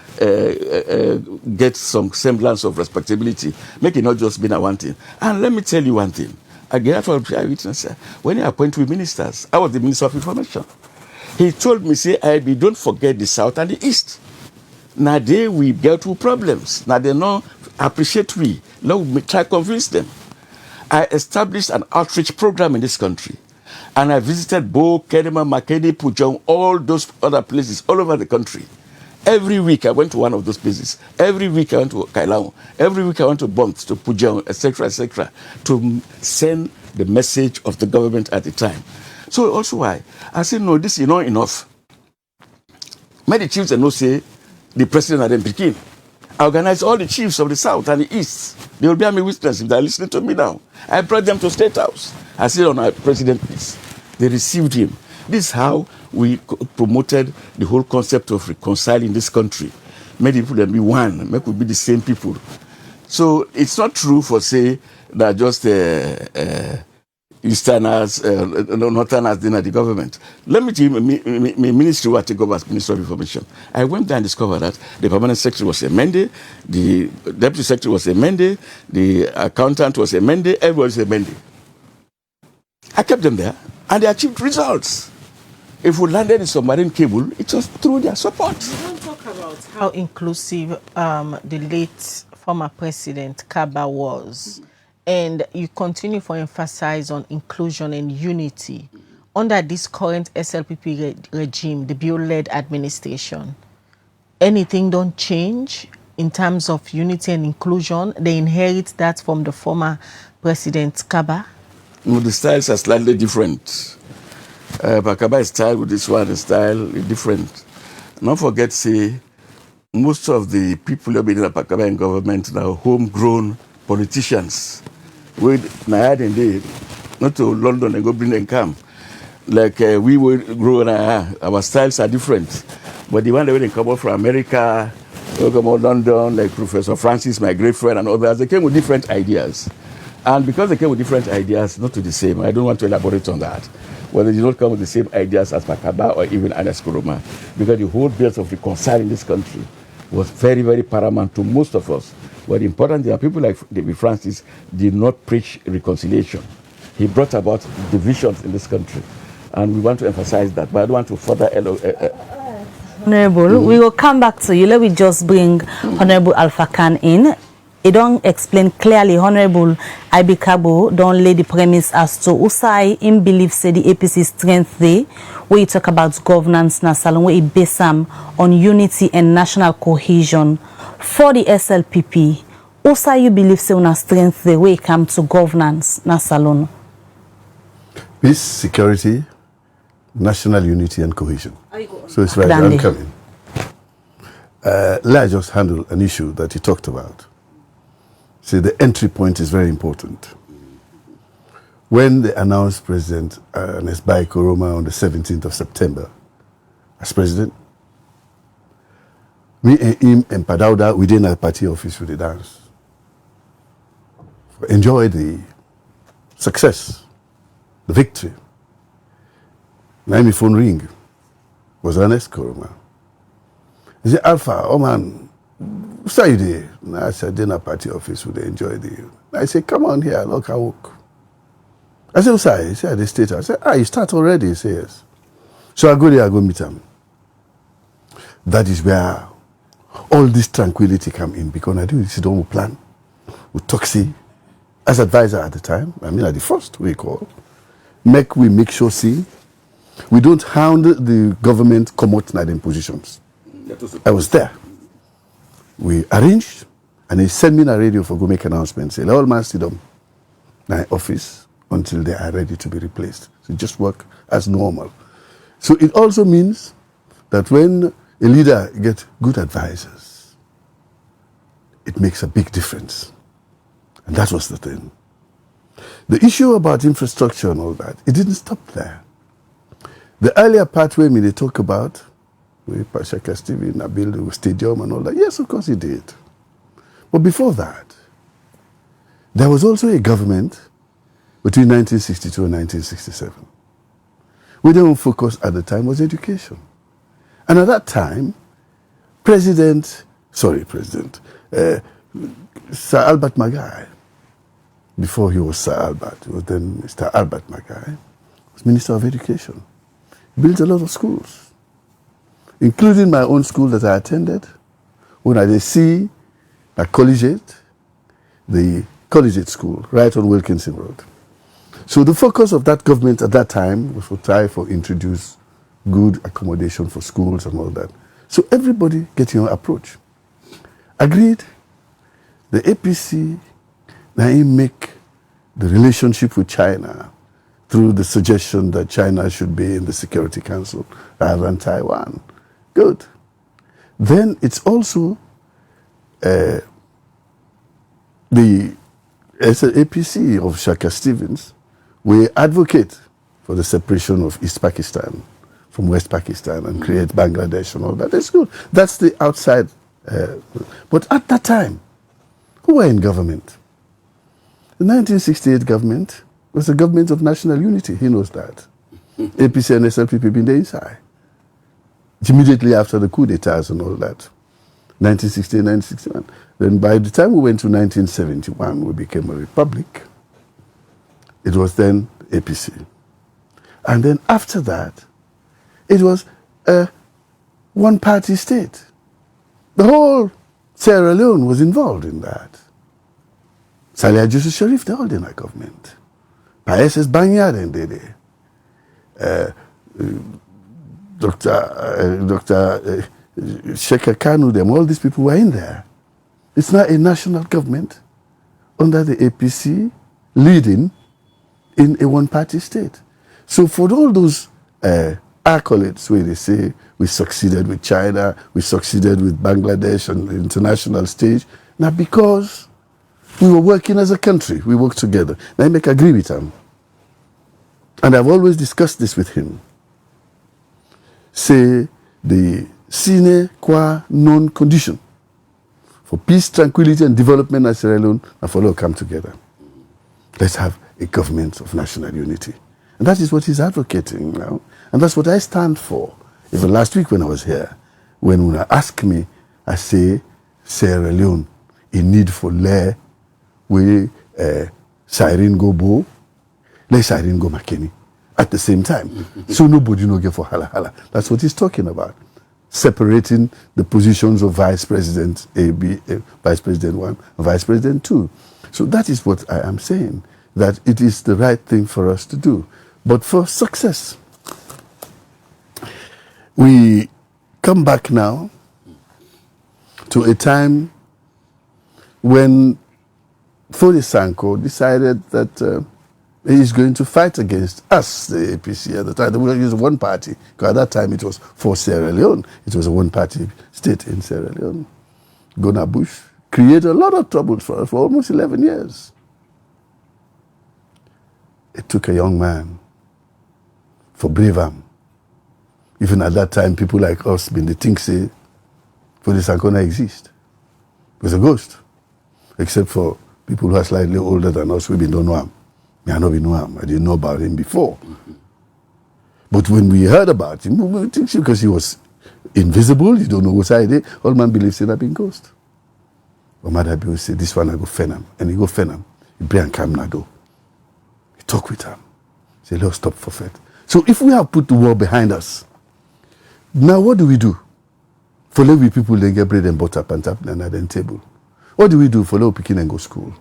get some semblance of respectability. Make it not just be one thing. And let me tell you one thing. Again, when he appointed me ministers, I was the Minister of Information. He told me, say, don't forget the South and the East. Now they will get to problems. Now they don't appreciate we. Now we try to convince them. I established an outreach program in this country. And I visited Bo, Kenema, Makeni, Pujong, all those other places all over the country. Every week I went to one of those places. Every week I went to Kailao. Every week I went to Bont, to Pujong, etc., to send the message of the government at the time. So also why? I said, no, this is not enough. Many chiefs and no say, the president and then Pekin. I organized all the chiefs of the South and the East. They will bear me witness if they are listening to me now. I brought them to State House. I said, on our president, please. They received him. This is how we promoted the whole concept of reconciling this country. Many people that be one, make we be the same people. So it's not true for say that just Easterners, Northerners, then at the government. Let me tell you, my ministry was take over as Minister of Information. I went there and discovered that the permanent secretary was a Mende, the deputy secretary was a Mende, the accountant was a Mende, everyone was a Mende. I kept them there, and they achieved results. If we landed in submarine cable, it was through their support. We don't talk about how inclusive the late former president 𝐏𝐵𝐷 was. And you continue to emphasize on inclusion and unity under this current SLPP regime, the Bio-led administration. Anything don't change in terms of unity and inclusion? They inherit that from the former president 𝐏𝐵𝐷? No, the styles are slightly different. 𝐏𝐵𝐷's style with this one, the style is different. Don't forget, say, most of the people who have been in the 𝐏𝐵𝐷 in government now homegrown politicians. With Nayad and they, not to London and go bring them come. Like we were growing, our styles are different. But the one that come out from America, they come out London, like Professor Francis, my great friend, and others, they came with different ideas. And because they came with different ideas, not to the same, I don't want to elaborate on that. Well, they did not come with the same ideas as 𝐏𝐵𝐷 or even Ernest Koroma, because the whole base of reconciling this country was very, very paramount to most of us. But the important thing, people like David Francis did not preach reconciliation. He brought about divisions in this country. And we want to emphasize that, but I don't want to further... Honorable, we will come back to you. Let me just bring Honorable Alpha Khan in. It don't explain clearly, Honorable Ibikabo don't lay the premise as to Usai in belief say the APC strength there, where you talk about governance na salon, where it base on unity and national cohesion. For the SLPP, Usai you believe say una strength there, where it comes to governance na salon? Peace, security, national unity and cohesion. So it's right, I'm coming. Let I just handle an issue that you talked about. See, the entry point is very important. When they announced President Ernest Bai Koroma on the 17th of September as president, me and him and Padauda within our party office with the dance. Enjoy the success, the victory. Now my phone ring. Was an escort, man. He said, Alpha, oh man, what's that you there? I said, dinner party office, would they enjoy the... I said, come on here, look, I walk. I said, what's that? He said, the state. I said, you start already? He said, yes. So I go there, I go meet him. That is where all this tranquility come in, because I do this don't plan with Toxi as advisor at the time. I mean, at the first we call. We make sure, see, we don't hound the government come out in positions. I was there. We arranged, and they sent me a radio for go make announcements. Say, all man sit down in my office until they are ready to be replaced. So just work as normal. So it also means that when a leader gets good advisors, it makes a big difference. And that was the thing. The issue about infrastructure and all that, it didn't stop there. The earlier part where they talk about, where Pashaka Stevie built the stadium and all that, yes, of course he did. But before that, there was also a government between 1962 and 1967. Where their own focus at the time was education. And at that time, Sir Albert Magai, before he was Sir Albert, he was then Mr. Albert Magai, was Minister of Education. He built a lot of schools, including my own school that I attended, when I see at 𝐀𝐥𝐸𝐡, the 𝐀𝐥𝐸𝐡 school, right on Wilkinson Road. So the focus of that government at that time was to try to introduce good accommodation for schools and all that. So everybody getting your approach. Agreed, the APC now make the relationship with China through the suggestion that China should be in the Security Council rather than Taiwan. Good. Then it's also the APC of Shaka Stevens, we advocate for the separation of East Pakistan from West Pakistan and create Bangladesh and all that. That's good. That's the outside. But at that time, who were in government? The 1968 government was the government of national unity. He knows that. APC and SLPP been there inside. Immediately after the coup d'etats and all that. 1968, 1961. Then by the time we went to 1971, we became a republic. It was then APC. And then after that, it was a one-party state. The whole Sierra Leone was involved in that. Salih Joseph Sharif, they all in our government. Paeses Banyard and Dede. Dr. Sheikh Kanu, them, all these people were in there. It's not a national government under the APC leading in a one-party state. So for all those accolades where they say we succeeded with China, we succeeded with Bangladesh on the international stage, now because we were working as a country, we worked together. Now I make agree with him. And I've always discussed this with him. Say the sine qua non condition for peace, tranquility, and development in Sierra Leone and for all come together. Let's have a government of national unity. And that is what he's advocating now. And that's what I stand for. Even last week when I was here, when you ask me, I say, Sierra Leone, in need for le, we 𝐴 go bo, le 𝐴 go makeni at the same time. So nobody no get for hala hala. That's what he's talking about. Separating the positions of Vice President Vice President 1 and Vice President 2. So that is what I am saying, that it is the right thing for us to do. But for success, we come back now to a time when 𝐀𝐥𝐸𝐡𝐚 decided that he is going to fight against us, the APC at the time. They were going to use one party, because at that time it was for Sierra Leone. It was a one-party state in Sierra Leone. Gunnar Bush created a lot of trouble for us for almost 11 years. It took a young man for brave arm. Even at that time, people like us been the think say, 𝐀𝐥𝐸𝐡𝐚 don't exist. It was a ghost. Except for people who are slightly older than us, we don't know him. I know we know him. I didn't know about him before. But when we heard about him, we think because he was invisible, you don't know what side it, all man believes in a being ghost. But Mother will say, this one I go fenam. And he go fenam. He bring Cam Nado. He talk with him. Say, let's stop for faith. So if we have put the war behind us, now what do we do? For let we people they get bread and butter and tap and then table. What do we do for let picking and go school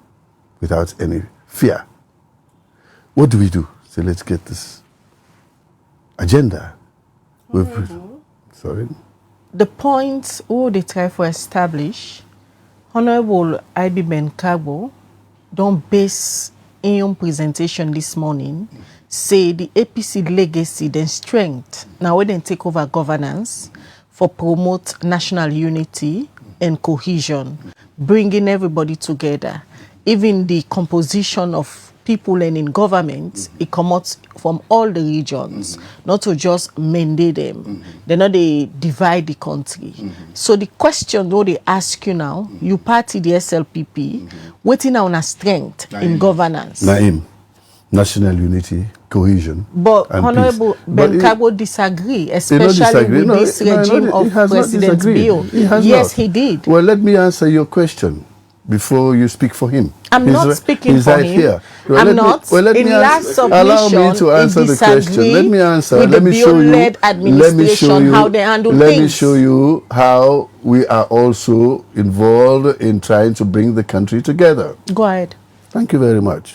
without any fear? What do we do? So let's get this agenda. Sorry. The points who they try to establish, Honorable 𝐷𝐢𝐳 don't base in your presentation this morning, say the APC legacy, then strength, now when they take over governance for promote national unity and cohesion, bringing everybody together. Even the composition of people and in government, it comes from all the regions, not to just mandate them. They not they divide the country. So the question though they ask you now, you party the SLPP, waiting on a strength in governance. Naim, national unity, cohesion. But Honorable 𝐷𝐢𝐳 disagree, especially with this regime of President Bio. Yes, he did. Well, let me answer your question before you speak for him. I'm not speaking for him. Here. Well, I'm not. In last submission, allow me to answer the question. Let me answer. Let me show you. How they handle things. Let me show you how we are also involved in trying to bring the country together. Go ahead. Thank you very much.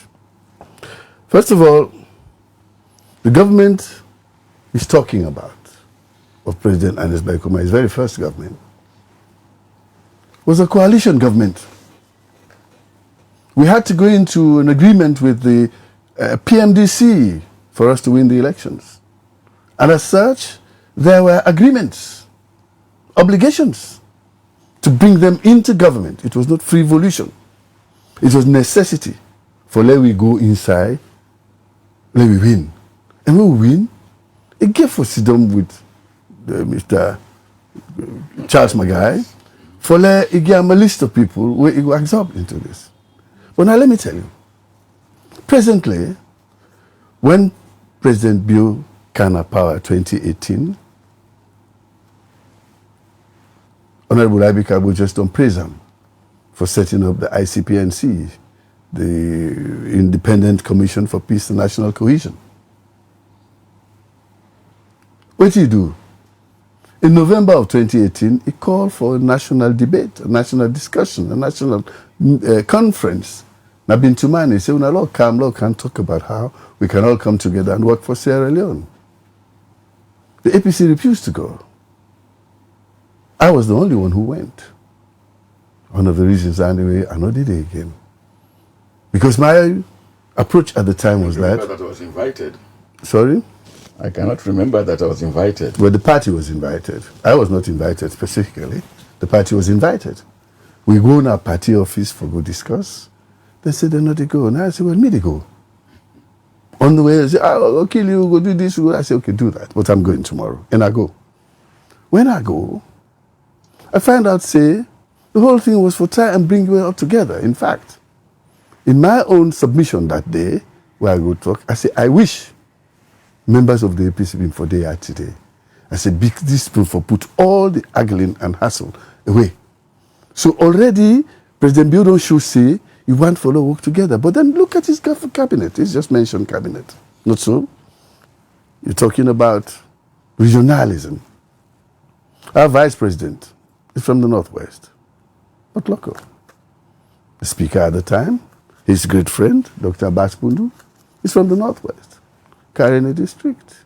First of all, the government is talking about of President Ernest Bai Koroma, his very first government, was a coalition government. We had to go into an agreement with the PMDC for us to win the elections. And as such, there were agreements, obligations to bring them into government. It was not frivolation. It was necessity for let we go inside, let we win. And when we win, it gave us sit down with Mr. Charles Magai for let it give him a list of people where he will absorb into this. But now let me tell you, presently, when President Bio came to power 2018, Honorable 𝐷𝐢𝐳 just don't praise him for setting up the ICPNC, the Independent Commission for Peace and National Cohesion. What did he do? In November of 2018, he called for a national debate, a national discussion, a national conference. Nabintumani, he said, Lord can talk about how we can all come together and work for Sierra Leone. The APC refused to go. I was the only one who went. One of the reasons, anyway, I know did it again. Because my approach at the time was that... I was invited. Sorry? I cannot remember that I was invited. Well, the party was invited. I was not invited specifically. The party was invited. We go in our party office for go discuss. They said they're not to go. And I said, well, me to go. On the way, I said, I'll kill you, go do this. I said, okay, do that. But I'm going tomorrow. And I go. When I go, I find out, say, the whole thing was for try and bring you all together. In fact, in my own submission that day, where I go talk, I say, I wish members of the APC been for they are today. I said, these people for put all the haggling and hassle away. So already, President Bio don't show say, you want to work together. But then look at his cabinet. He's just mentioned cabinet. Not so? You're talking about regionalism. Our vice president is from the Northwest, but local. The speaker at the time, his great friend, Dr. Abbas Bundu, is from the Northwest, Karene district.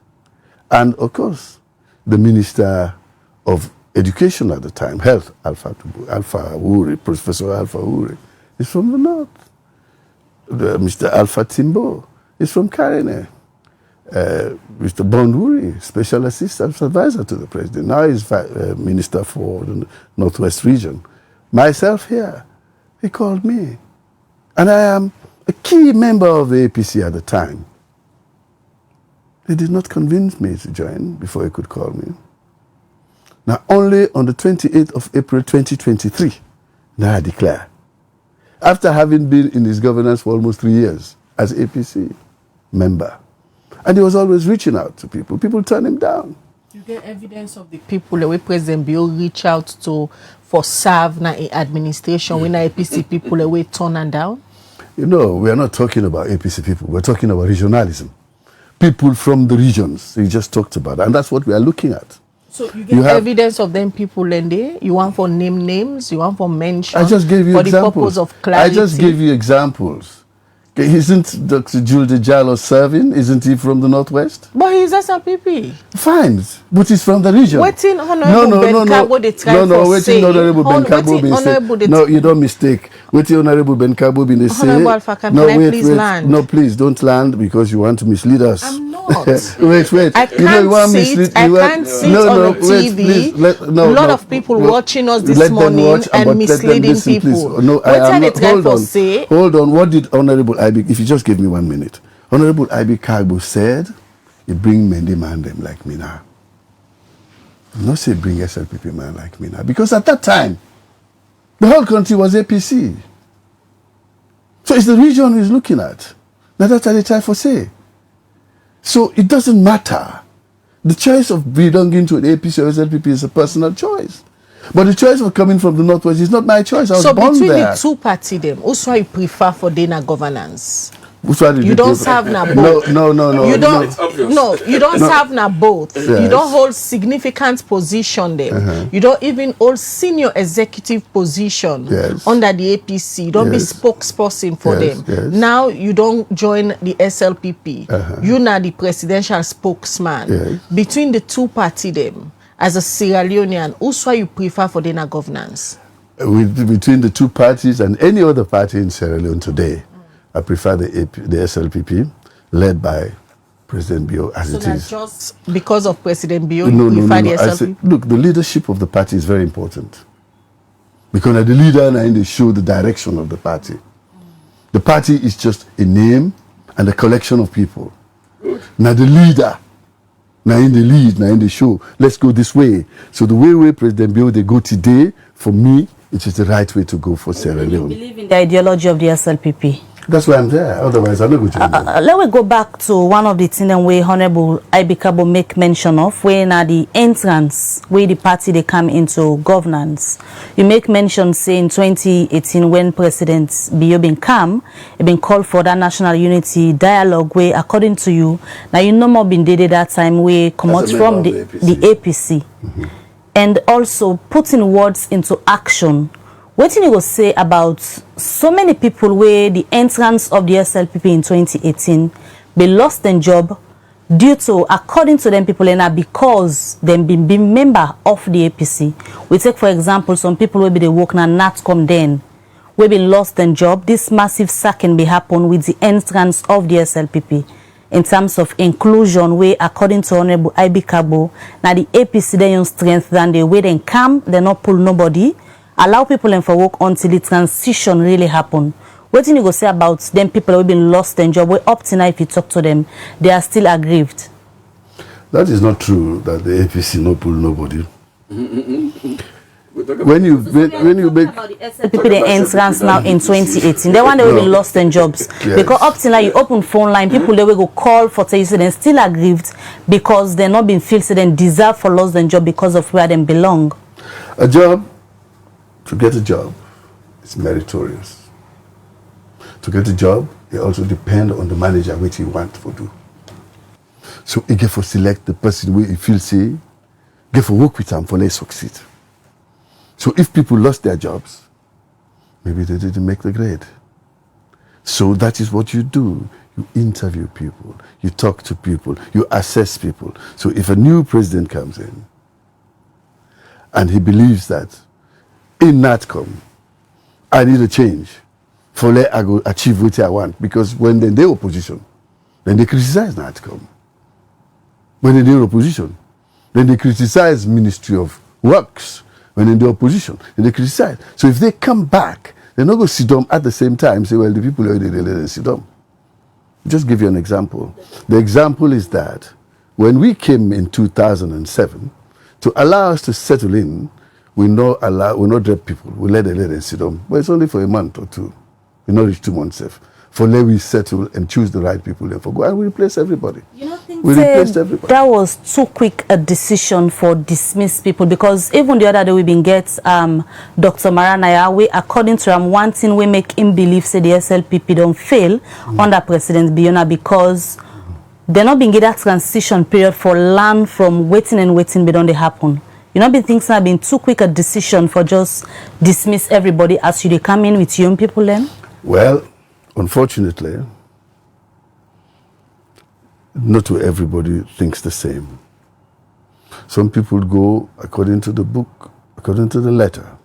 And of course, the Minister of Education at the time, Health, Alpha Wuri, Professor Alpha Wuri, is from the North. Mr. Alpha Timbo is from Karene. Mr. Bonduri, Special Assistant Advisor to the President. Now he's Minister for the Northwest region. Myself here, he called me. And I am a key member of the APC at the time. They did not convince me to join before he could call me. Now, only on the 28th of April 2023, now I declare, after having been in his governance for almost 3 years as APC member, And he was always reaching out to people. People turned him down. You get evidence of the people the way President Bio reach out to for serve na administration when APC people the way turn and down? You know, we are not talking about APC people. We're talking about regionalism. People from the regions you just talked about. And that's what we are looking at. So you get evidence of them people and they? You want for name names? You want for mention? I just gave you for examples. the purpose of clarity? I just gave you examples. Isn't Dr. 𝐀𝐥𝐩𝐡𝐚 serving? Isn't he from the Northwest? But he's SLPP. Fine, but he's from the region. Waiting Honorable Ben-Kabo they try for say. Honorable Ben-Kabo been say. No, you don't mistake. Waiting Honorable Ben-Kabo been say. Honorable Alpha, can I please land? No, please don't land because you want to mislead us. I'm not. wait. I can't sit on TV. A lot of people watching us this morning and misleading people. No, I am not. Hold on. What did Honorable IB, if you just give me 1 minute. Honorable 𝐏𝐵𝐾𝐫 said, you bring Mendy man them like me now. Not say bring SLPP man like me now. Because at that time, the whole country was APC. So it's the region he's looking at. Now that's what they try for say. So it doesn't matter. The choice of belonging to an APC or SLPP is a personal choice. But the choice of coming from the Northwest is not my choice. I was born there. So between the two parties, them, also you prefer for Dana governance? Which one did you don't serve na both. No. You don't serve na both. Yes. You don't hold significant position there. You don't even hold senior executive position under the APC. You don't be spokesperson for them. Yes. Now you don't join the SLPP. You now the presidential spokesman. Between the two parties, them as a Sierra Leonean, who's why you prefer for Dana governance? Between the two parties and any other party in Sierra Leone today, I prefer the SLPP, led by President Bio as it is. Just because of President Bio, you prefer the SLPP? Look, the leadership of the party is very important. Because the leader and they show the direction of the party. The party is just a name and a collection of people. Now the leader, now in the lead, now in the show, let's go this way. So the way President Bio they go today, for me, it is the right way to go for Sierra Leone. You believe in the ideology of the SLPP? That's why I'm there. Otherwise, I'm not going to. Let me go back to one of the things where Honorable 𝐏𝐵𝐾𝐫 make mention of, when at the entrance, where the party they come into governance. You make mention, say, in 2018, when President Bio been come, it been called for that national unity dialogue, where, according to you, now you no more been dated that time, where come out from the APC. And also putting words into action. What you go say about so many people where the entrance of the SLPP in 2018 be lost their job due to, according to them people, and because them been member of the APC. We take for example some people will be the work now not come then, will be lost their job. This massive sacking be happen with the entrance of the SLPP. In terms of inclusion, where according to Honorable 𝐏𝐵𝐾𝐫, now the APC they use strength than they way they come, they not pull nobody. Allow people in for work until the transition really happen. What do you go say about them people who have been lost their job? We're up to now if you talk to them, they are still aggrieved. That is not true that the APC no pull nobody. When you make about the SLPP the entrance now in 2018, they want they will be lost their jobs. Because up to now you open phone line, people they will go call for say so they're still aggrieved because they're not being filled so they deserve for lost their job because of where they belong. A job, to get a job, is meritorious. To get a job, it also depends on the manager which you want to do. So you get for select the person where you feel say, get for work with them for they succeed. So if people lost their jobs, maybe they didn't make the grade. So that is what you do. You interview people, you talk to people, you assess people. So if a new president comes in and he believes that in NATCOM, I need a change for let I go achieve what I want. Because when they're in their opposition, then they criticize NATCOM. When they're in their opposition, then they criticize Ministry of Works. When in the opposition, then they criticize. So if they come back, they're not going to sit down at the same time say, well, the people are there, they sit down. Just give you an example. The example is that when we came in 2007, to allow us to settle in, we not drop people. We let them sit down. But it's only for a month or two. We not reach 2 months safe. For let we settle and choose the right people and for go and we replace everybody. You don't think we replaced everybody. That was too quick a decision for dismiss people? Because even the other day we been get Dr. Maranaya, we according to one thing we make him believe say the SLPP don't fail under President Biona because they not been get that transition period for learn from waiting and waiting but don't they happen. You know, been things have been too quick a decision for just dismiss everybody as you they come in with young people then? Well, unfortunately, not to everybody thinks the same. Some people go according to the book, according to the letter.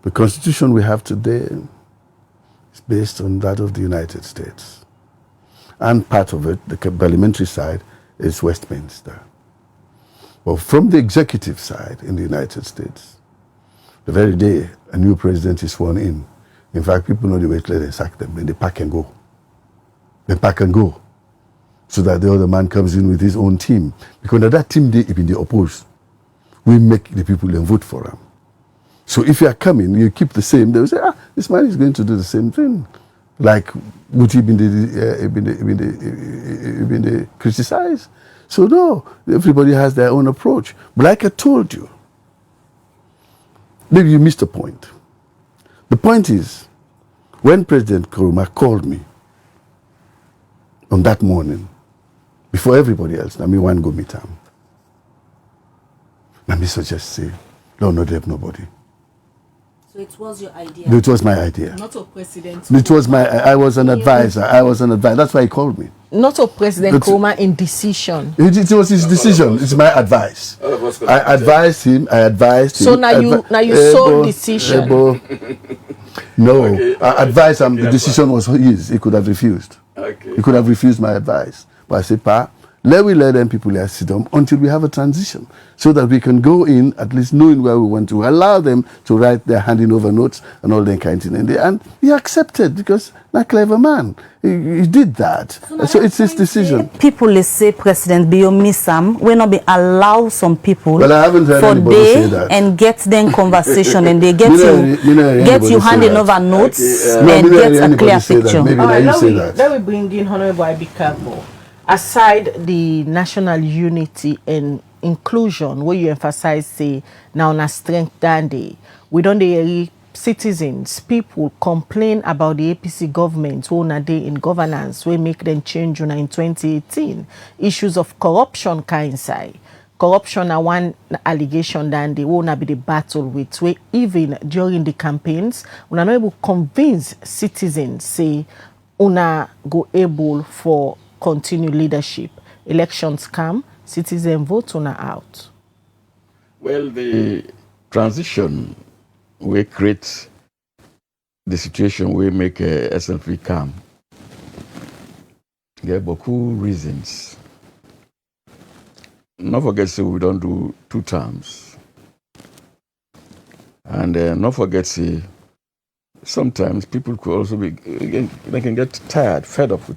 The Constitution we have today is based on that of the United States. And part of it, the parliamentary side, is Westminster. Well, from the executive side in the United States, the very day a new president is sworn in fact, people know the way to let them sack them, then they pack and go. They pack and go. So that the other man comes in with his own team. Because that team, they oppose. We make the people then vote for them. So if you are coming, you keep the same, they'll say, this man is going to do the same thing. Like, would he been criticized? So no, everybody has their own approach. But like I told you, maybe you missed a point. The point is, when President Nkrumah called me on that morning, before everybody else, I mean, one go meet him. Let me suggest say, no, they have nobody. So it was your idea? It was my idea. Not a president. It was I was an advisor. That's why he called me. Not a President Nkrumah in decision. It was his decision. It's my advice. I advised him. So now you sole decision. No, I advised him. The decision was his. He could have refused. Okay. He could have refused my advice. But I said, Pa, let them people here sit down until we have a transition so that we can go in at least knowing where we want to. Allow them to write their handing over notes and all that kind of thing. And he accepted because not clever man. He did that. So it's his decision. People say President Bio Misam will not be allow some people well, I haven't heard for say that. And get them conversation and they get you handing over notes and get a clear picture. Maybe let me bring in Honorable Ibikabo. Aside the national unity and inclusion, where you emphasize, say, now na strength than day, we don't hear citizens, people complain about the APC government who na day in governance, we make them change in 2018. Issues of corruption coincide. Corruption are one allegation than they will not be the battle with, where even during the campaigns, we are not able to convince citizens, say, una go able for continued leadership. Elections come, citizen vote on out. Well, the transition will create the situation we make SLP come. There are beaucoup reasons. Not forget say we don't do 2 terms. And not forget say sometimes people could also be, they can get tired, fed up with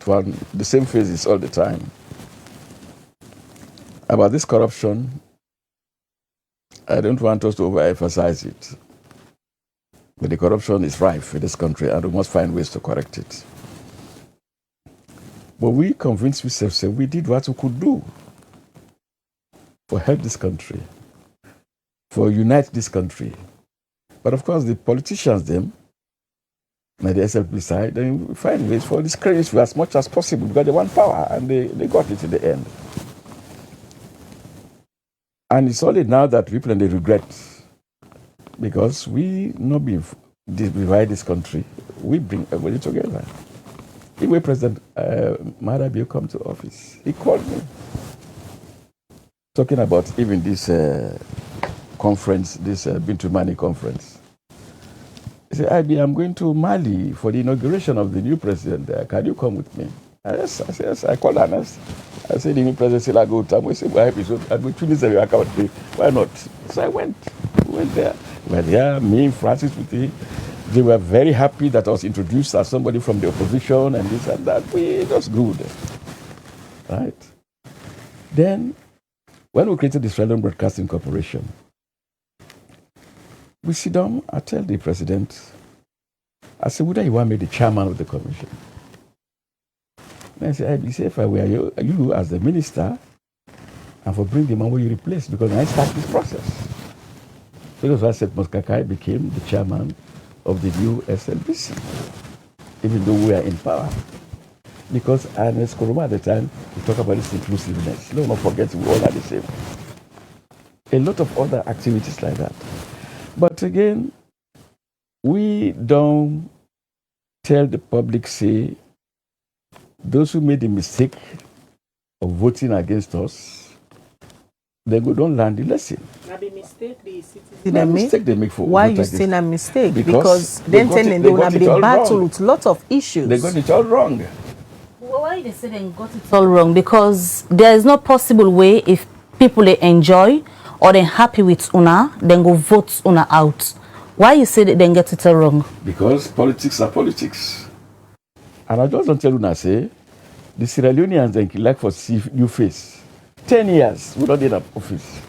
the same faces all the time. About this corruption, I don't want us to overemphasize it. But the corruption is rife in this country and we must find ways to correct it. But we convinced ourselves that we did what we could do for help this country, for unite this country. But of course the politicians them, on the SLP side, then we find ways for discredit you as much as possible because they want power and they got it in the end. And it's only now that people and they regret because we not be divide this country, we bring everybody together. Even when President Maranaya come to office, he called me talking about even this conference, this Bintu Mani conference. He said, I'm going to Mali for the inauguration of the new president there. Can you come with me? I said, yes. I called Ernest. I said, the new president said, I go to Tamil. He said, why? I go to Tunisia, I can't pay. Why not? So I went. We went there. We were there, me, Francis, with him. They were very happy that I was introduced as somebody from the opposition and this and that. It was good. Right? Then, when we created the Australian Broadcasting Corporation, we sit down, I tell the president, I said, would you want me the chairman of the commission? And I said, if I were you as the minister, and for bring the man where you replace, because I start this process. Because I said Moskakai became the chairman of the new SLBC, even though we are in power. Because Ernest Koroma at the time, we talk about this inclusiveness. No, don't forget, we all are the same. A lot of other activities like that. But again, we don't tell the public, say, those who made the mistake of voting against us, they go don't learn the lesson. Now the mistake the citizens they make for why you saying a mistake? Because then they will have the battle with lots of issues. They got it all wrong. Well, why they say they got it all wrong? Because there is no possible way if people they enjoy or they're happy with Una, then go vote Una out. Why you say that they get it all wrong? Because politics are politics. And I just don't tell Una say, the Sierra Leoneans they like for see new face. 10 years we don't need an office.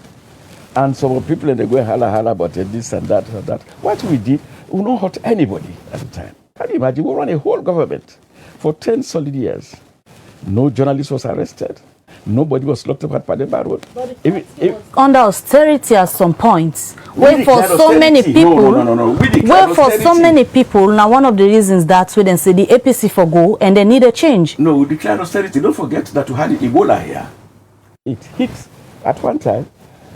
And some people they go holla about this and that and that. What we did, we don't hurt anybody at the time. Can you imagine? We run a whole government for 10 solid years. No journalist was arrested. Nobody was locked up at Pademba Road. Under austerity at some point, where for so many people, where for so many people, now one of the reasons that we then say the APC for go and they need a change. No, we declared austerity. Don't forget that we had Ebola here. It hit at one time,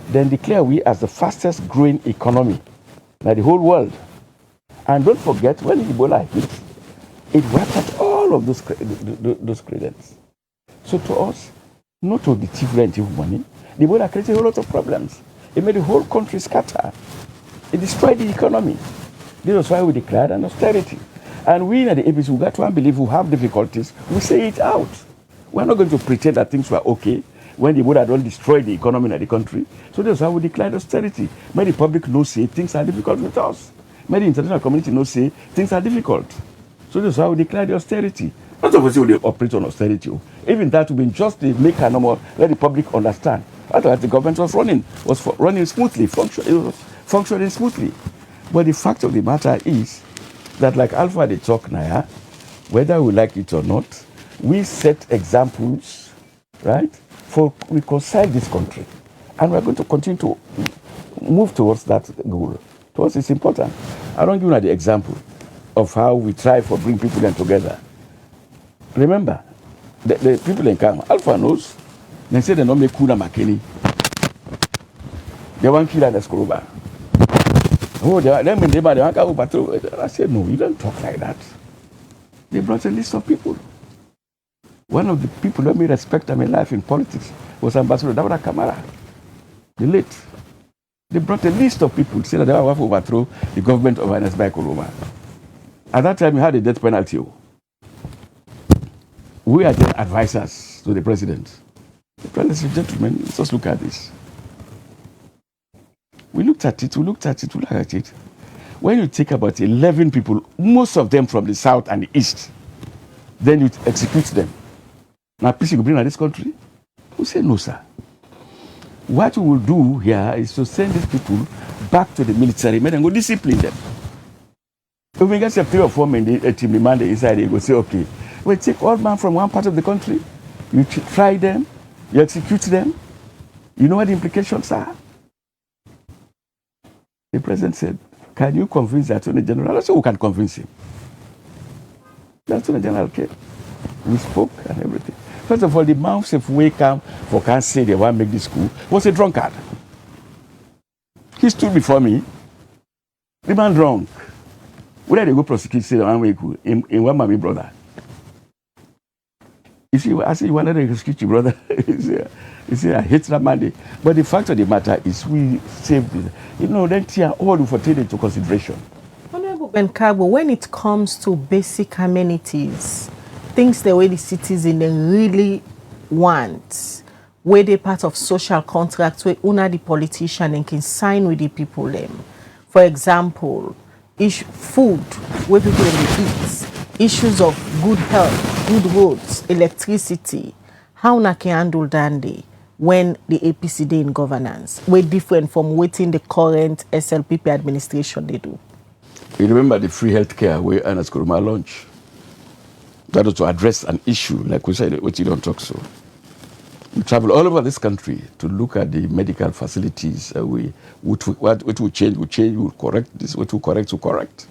then declare we as the fastest growing economy in the whole world. And don't forget, when Ebola hit, it wiped out all of those credits. So to us, not to the thief rent money, the Ebola created a whole lot of problems. It made the whole country scatter. It destroyed the economy. This was why we declared an austerity. And we at the APC, we got to believe we have difficulties, we say it out. We're not going to pretend that things were okay when the Ebola don't destroy the economy in the country. So that's how we declared austerity. May the public know say things are difficult with us. May the international community know say things are difficult. So that's how we declared the austerity. Not obviously they operate on austerity. Even that would be just to make a normal, let the public understand. Otherwise the government was running smoothly, functioning smoothly. But the fact of the matter is that like Alpha they talk now, whether we like it or not, we set examples, right, for reconcile this country. And we're going to continue to move towards that goal. To us, it's important. I don't give you the example of how we try to bring people in together. Remember, the people in Kama, Alpha knows, they say they don't make Kuna Makeni. They want to kill an Escobar. Oh, they want to go patrol. I said, no, you don't talk like that. They brought a list of people. One of the people that me respect in my life in politics was Ambassador Dawda Kamara, the late. They brought a list of people, said that they want to overthrow the government of Ernest Bai Koroma. At that time, we had a death penalty. We are the advisors to the president. The president said, gentlemen, let's just look at this. We looked at it. When you take about 11 people, most of them from the south and the east, then you execute them. Now, peace will bring in this country? We say, no, sir. What we will do here is to send these people back to the military men and go discipline them. If we get 3 or 4 men, a team demand inside, they go say, okay, we take all men from one part of the country, you try them, you execute them. You know what the implications are? The president said, can you convince the Attorney General? I said, who can convince him? The Attorney General came. We spoke and everything. First of all, the man said, we come for can't say they want to make this school, was a drunkard. He stood before me. The man drunk. Where they go prosecute, say, in one my brother. You see, I say, you want to execute your brother? He said, I hate that man. But the fact of the matter is, we saved it. You know, then all for take into consideration. Honorable Ben Kagbo, when it comes to basic amenities, things the way the citizen really want, where they part of social contracts, where una the politician and can sign with the people them. For example, food, where people eat, issues of good health, good roads, electricity, how na can handle that when the APC day in governance, way different from waiting the current SLPP administration they do. You remember the free health care where Ernest Koroma launched? that is to address an issue, like we said, what you don't talk so. We travel all over this country to look at the medical what will change, we will correct this, what will correct.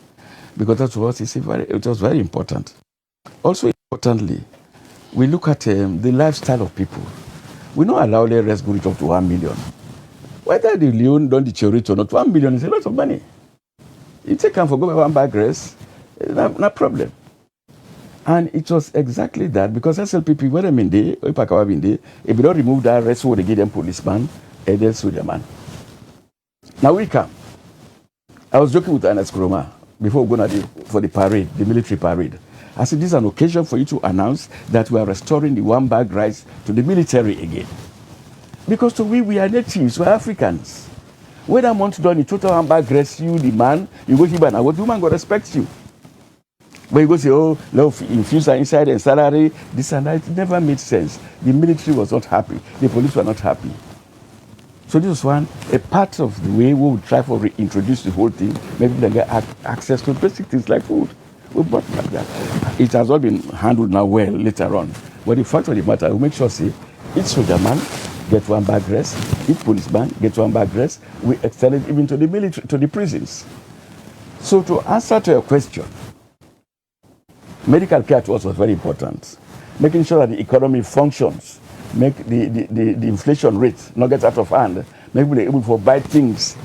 Because that was it was very important. Also importantly, we look at the lifestyle of people. We don't allow the rest go up to 1 million. Whether the loan don't deteriorate or not, 1 million is a lot of money. If they can forgo one bag rest, no problem. And it was exactly that, because SLPP, when I'm in there, if you don't remove that rest, they give them policeman, and then soldier man. Now we come. I was joking with Ernest Kroma before we go for the parade, the military parade. I said, this is an occasion for you to announce that we are restoring the 1 bag rice to the military again. Because to we are natives, we are Africans. When I want to do the total 1 bag rice, you, the man, you go here, and what woman go respect you? But you go say, oh, love infuse inside and salary, this and that. It never made sense. The military was not happy. The police were not happy. So this was a part of the way we would try to reintroduce the whole thing, maybe they get access to basic things like food. We brought like that. It has all been handled now well later on. But the fact of the matter, we make sure, see, each soldier man get 1 bag rest, each policeman get 1 bag rest. We extend it even to the military, to the prisons. So to answer to your question, medical care to us was very important. Making sure that the economy functions, make the inflation rate not get out of hand, make people able to buy things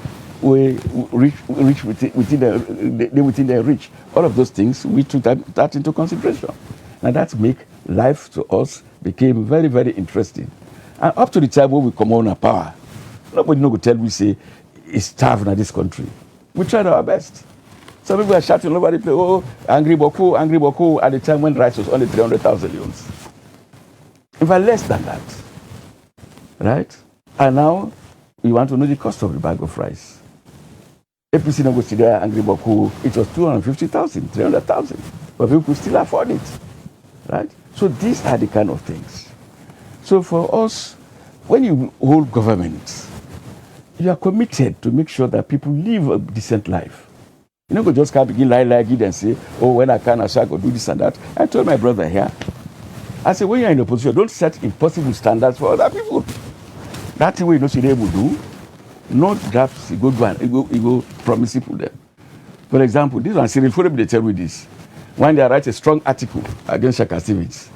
we reach within their reach. All of those things, we took that into consideration. And that make life to us became very, very interesting. And up to the time when we come on our power, nobody no go tell we say it's starving in this country. We tried our best. Some people are shouting all over the place, oh, angry Boko, at the time when rice was only 300,000 leons. In fact, less than that. Right? And now, we want to know the cost of the bag of rice. APC no go see there, angry Boko, it was 250,000, 300,000. But people could still afford it. Right? So these are the kind of things. So for us, when you hold government, you are committed to make sure that people live a decent life. You know, just can't begin lie it and say, oh, when I can, I shall go do this and that. I told my brother here, I said, when you're in opposition, don't set impossible standards for other people. That's the way you know you're able to do. Not drafts, you go promise people them. For example, this one, Cyril Forum, they tell me this. When they write a strong article against Shaka Stevens,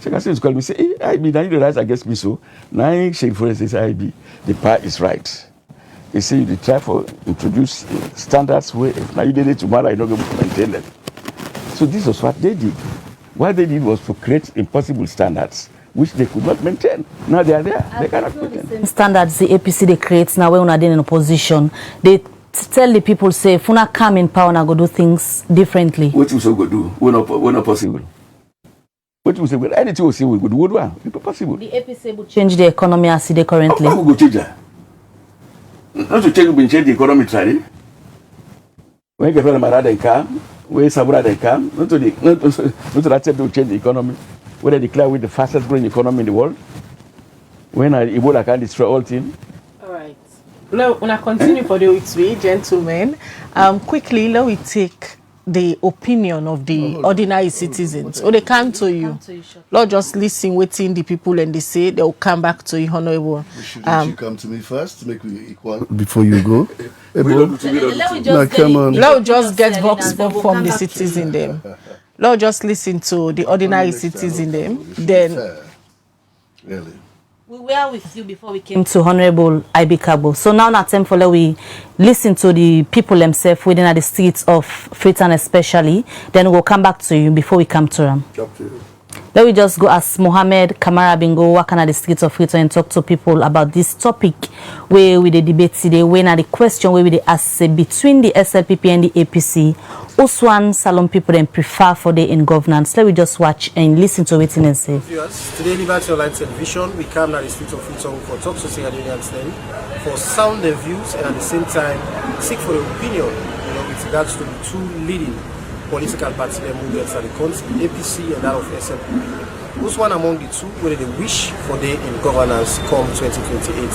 Shaka Stevens called me, say, hey, I be, now you write against me, so now Shaka Forum says, I be, the power is right. They say they try to introduce standards where if now you did it tomorrow, you're not going to maintain them. So this was what they did. What they did was to create impossible standards which they could not maintain. Now they are there. They cannot maintain. The same standards the APC they create now when we are in opposition. They tell the people, say, if we not come in power, we go do things differently. What you so go do? We're not possible. What you say? Well, anything we say we could do. It's not possible. The APC will change the economy as it is currently. How we go change that? Not to change the economy, try. When you get a car, where Sabura they come, not to accept to change the economy. When they declare with the fastest growing economy in the world, when Ebola can destroy all things. All right. Now, when I continue for the week's way, gentlemen, quickly, let me take the opinion of the ordinary citizens. Or they come to you. Lord, just listen, waiting the people and they say they will come back to you, Honorable. Shouldn't you come to me first to make me equal before you go? Let just get vox pop from the citizen them. Let just listen to the ordinary citizen them. Then, really. We were with you before we came to Honorable 𝐴𝐵 So now it's time for we listen to the people themselves within the streets of Freetown especially. Then we'll come back to you before we come to them. Up to you. Let me just go ask Mohammed Kamara Bingo walk on the streets of Freetown and talk to people about this topic where we the debate today, when the question where we the ask between the SLPP and the APC, which one Salon people then prefer for the in governance. Let me just watch and listen to it and say. Viewers, today Liberty Online Television, we come to the streets of Freetown for talk to Singadinians then for sound their views and at the same time seek for the opinion, with regards to the two leading political party movements at the country, APC and that of SLPP. Who's one among the two whether they wish for the in governance come 2028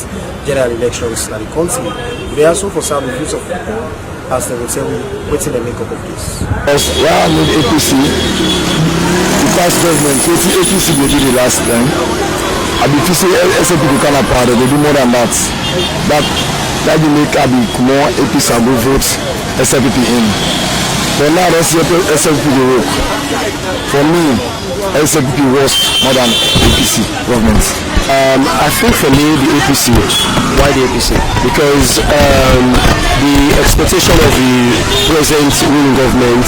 general elections at the country? They also for some views of people as they will tell me what's in the makeup of this. Yes, yeah, I'm with APC past government, what the APC go do the last time? I be feel say SLP go kind of part, they do more than that. That will make a bit more APC and go vote SLP in. But now that's SLP the work. For me, SLP was more than APC government. I think for me the APC. Why the APC? Because the expectation of the present ruling government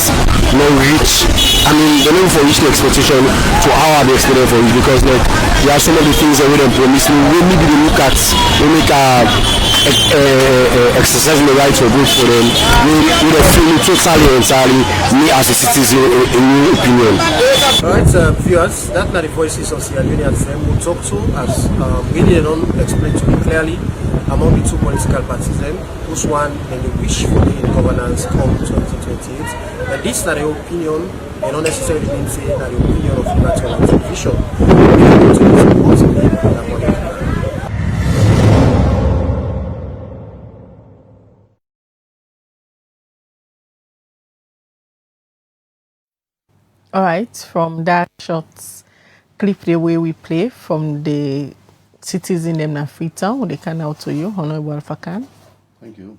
not reach. I mean, they're not for reach the expectation to how are they expecting for it, because like there are so many things that we don't promise. We maybe they look at, we make exercising the right to vote for them. We don't feel it totally entirely me as a citizen in your opinion. Alright, viewers, that are the voices of 𝐊𝐴𝐬𝐬𝐬 we'll talk to as really don't explain to me clearly among the two political parties then who's one and the wish for the governance come 2028. And this is not the opinion, and not necessarily mean say that the opinion of the national television. All right, from that short clip the way we play from the citizen in Freetown, they can out to you, Honorable Alpha-Khan. Thank you.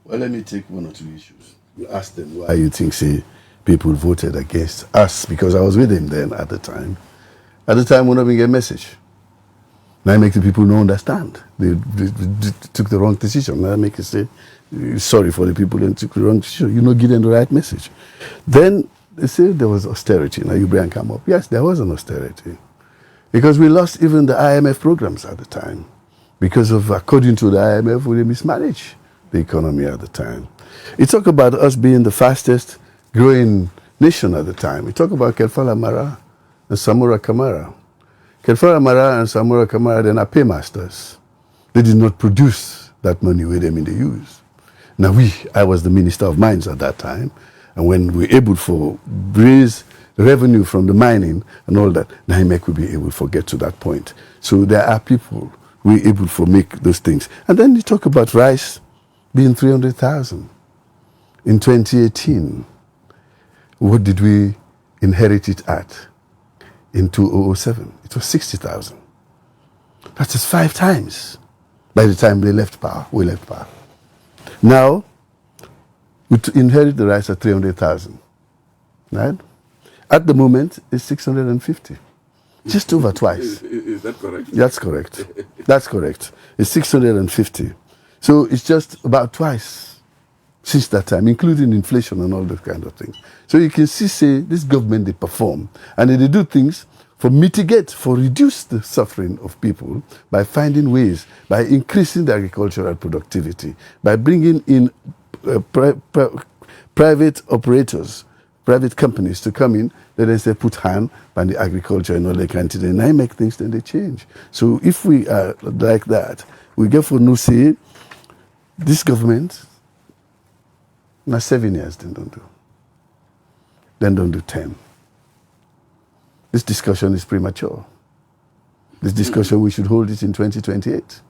Well, let me take one or two issues. You ask them why you think, say, people voted against us, because I was with them then at the time. At the time, we don't get a message. Now I make the people not understand. They took the wrong decision. Now I make it say, sorry for the people that took the wrong decision. You're not getting the right message. Then they say there was austerity. Now you bring come up. Yes, there was an austerity. Because we lost even the IMF programs at the time. Because of, according to the IMF, we mismanaged the economy at the time. It talk about us being the fastest growing nation at the time. It talk about Kelfala Mara and Samura Kamara. Kelfala Mara and Samura Kamara, then are paymasters. They did not produce that money with them in the use. Now I was the Minister of Mines at that time, and when we were able to raise revenue from the mining and all that, NIMEC will be able to get to that point. So there are people who are able to make those things. And then you talk about rice being 300,000 in 2018. What did we inherit it at in 2007? It was 60,000. That is 5 times by the time they left power. We left power. Now, we inherit the rice at 300,000, right? At the moment, it's 650. Just over twice. Is that correct? That's correct. That's correct. It's 650. So it's just about twice since that time, including inflation and all those kind of things. So you can see, say, this government, they perform. And they do things for mitigate, for reduce the suffering of people by finding ways, by increasing the agricultural productivity, by bringing in private operators, private companies to come in, then they say put hand on the agriculture and all that kind of thing. And I make things, then they change. So if we are like that, we get for no say, this government, now 7 years, then don't do. Then don't do 10. This discussion is premature. This discussion, we should hold it in 2028.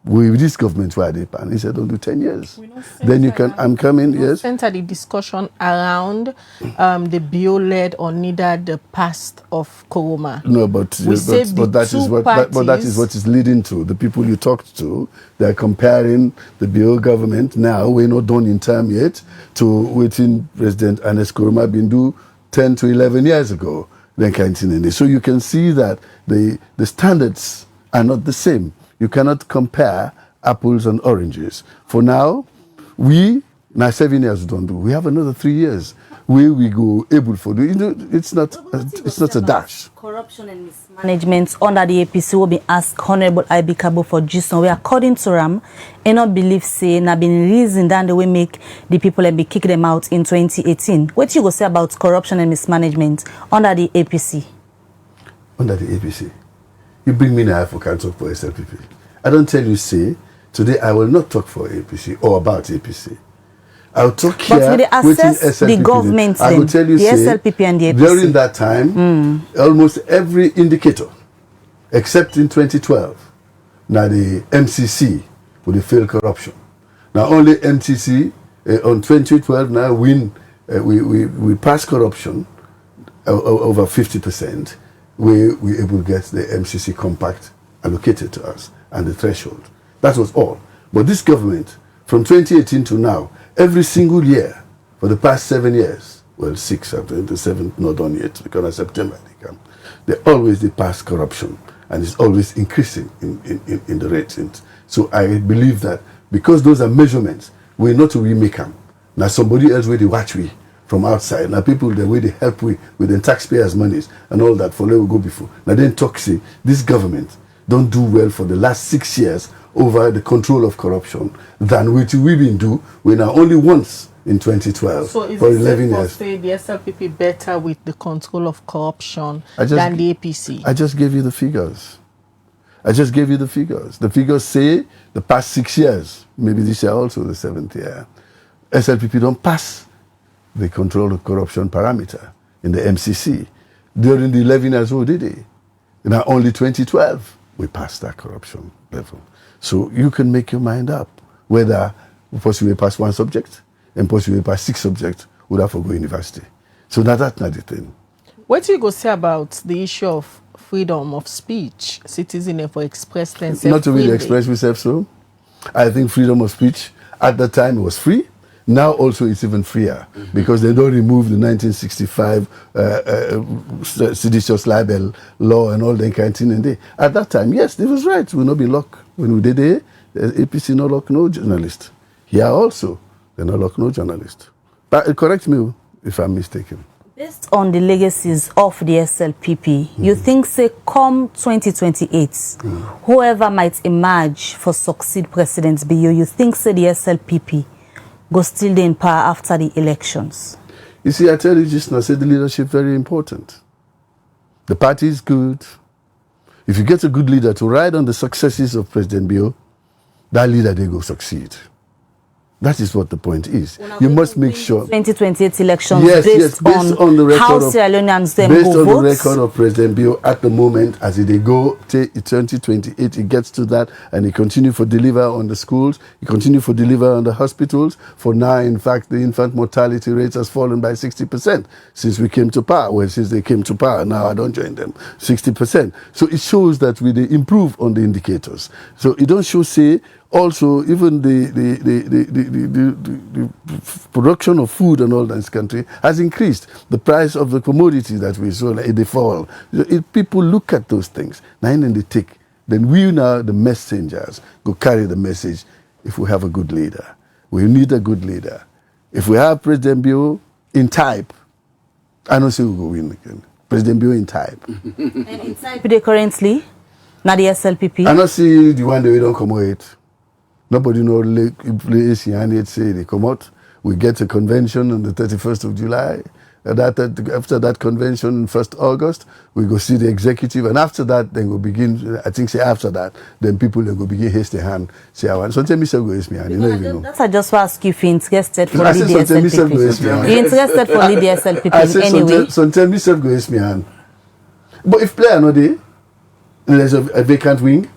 With this government, why they pan? He said, don't do 10 years. Then you can, I'm coming, yes? Center the discussion around the bio-led or neither the past of Koroma. No, but that is what is leading to. The people you talked to, they're comparing the bio government now, we're not done in term yet, to waiting President Ernest Koroma been do 10 to 11 years ago. So you can see that the standards are not the same. You cannot compare apples and oranges. For now, now 7 years don't do. We have another 3 years where we go able for do. You know, it's not a dash. Corruption and mismanagement under the APC will be asked Honorable 𝐴𝐵 for 𝐿𝐴𝐵. We according to Ram, and not believe say na been reason that the way make the people and be kick them out in 2018. What you go say about corruption and mismanagement under the APC? Under the APC. You bring me now for council for SLPP. I don't tell you, say, today I will not talk for APC or about APC. I'll talk here but they assess the government, I will tell you, the SLPP and the APC. During that time, almost every indicator, except in 2012, now the MCC would have failed corruption. Now only MCC on 2012 now we pass corruption over 50%, we were able to get the MCC compact allocated to us and the threshold. That was all. But this government, from 2018 to now, every single year for the past 7 years, well, 6 after the 7th not done yet because of September they always pass corruption, and it's always increasing in the rate. And so I believe that because those are measurements, we're not to remake them. Now somebody else will watch we from outside. Now people the way they help we with the taxpayers' monies and all that for let we go before. Now then talk say this government don't do well for the last 6 years over the control of corruption than which we've been do. We now only once in 2012 so is for it 11 safe years. to say the SLPP better with the control of corruption than the APC? I just gave you the figures. The figures say the past 6 years, maybe this year also the 7th year, SLPP don't pass the control of corruption parameter in the MCC. During the 11 years, who did it? Now only 2012 we passed that corruption level. So you can make your mind up whether possibly pass one subject and possibly pass 6 subjects would have to go university. So that's not the thing. What do you go say about the issue of freedom of speech, citizen for express themselves? Not to really express myself so. I think freedom of speech at that time was free. Now also it's even freer because they don't remove the 1965 seditious libel law and all that kind of thing. At that time, yes, it was right. We'll not be locked. When we did it, the APC no lock no journalist. Here also, they no lock no journalist. But correct me if I'm mistaken. Based on the legacies of the SLPP, you think, say, come 2028, whoever might emerge for succeed President Biyo, you think, say, the SLPP go still in power after the elections? You see, I tell you just now, say the leadership very important. The party is good. If you get a good leader to ride on the successes of President Biyo, that leader, they go succeed. That is what the point is. You must make sure. 2028 elections, based on the record how of 𝐊𝐴𝐴𝐻 based go on vote. the record of President Biyo at the moment, as they go to 2028, he gets to that, and he continue for deliver on the schools, he continue for deliver on the hospitals. For now, in fact, the infant mortality rate has fallen by 60% since we came to power. Well, since they came to power, now I don't join them. 60%. So it shows that we improve on the indicators. So it don't show say. Also, even the production of food and all that in this country has increased. The price of the commodity that we saw, like, they fall. If people look at those things, then they take. Then we now, the messengers, go carry the message. If we have a good leader, we need a good leader. If we have President Biyo in type, I don't say we go win again. President Biyo in type. And in type they currently, not the SLPP. I don't see the one that we don't come with. Nobody knows if 𝐊𝐴𝐴𝐻 say they come out. We get a convention on the 31st of July. After that convention, 1st August, we go see the executive. And after that, then we'll begin, I think say after that, then people will go begin haste their hand. Say, I want. So tell me, go haste me hand. You don't even know. That's I just ask you if you're interested for I lead said, the SLPP. You're interested for lead the SLPP anyway. So tell me, go haste me hand. But if player no day, there's a vacant wing.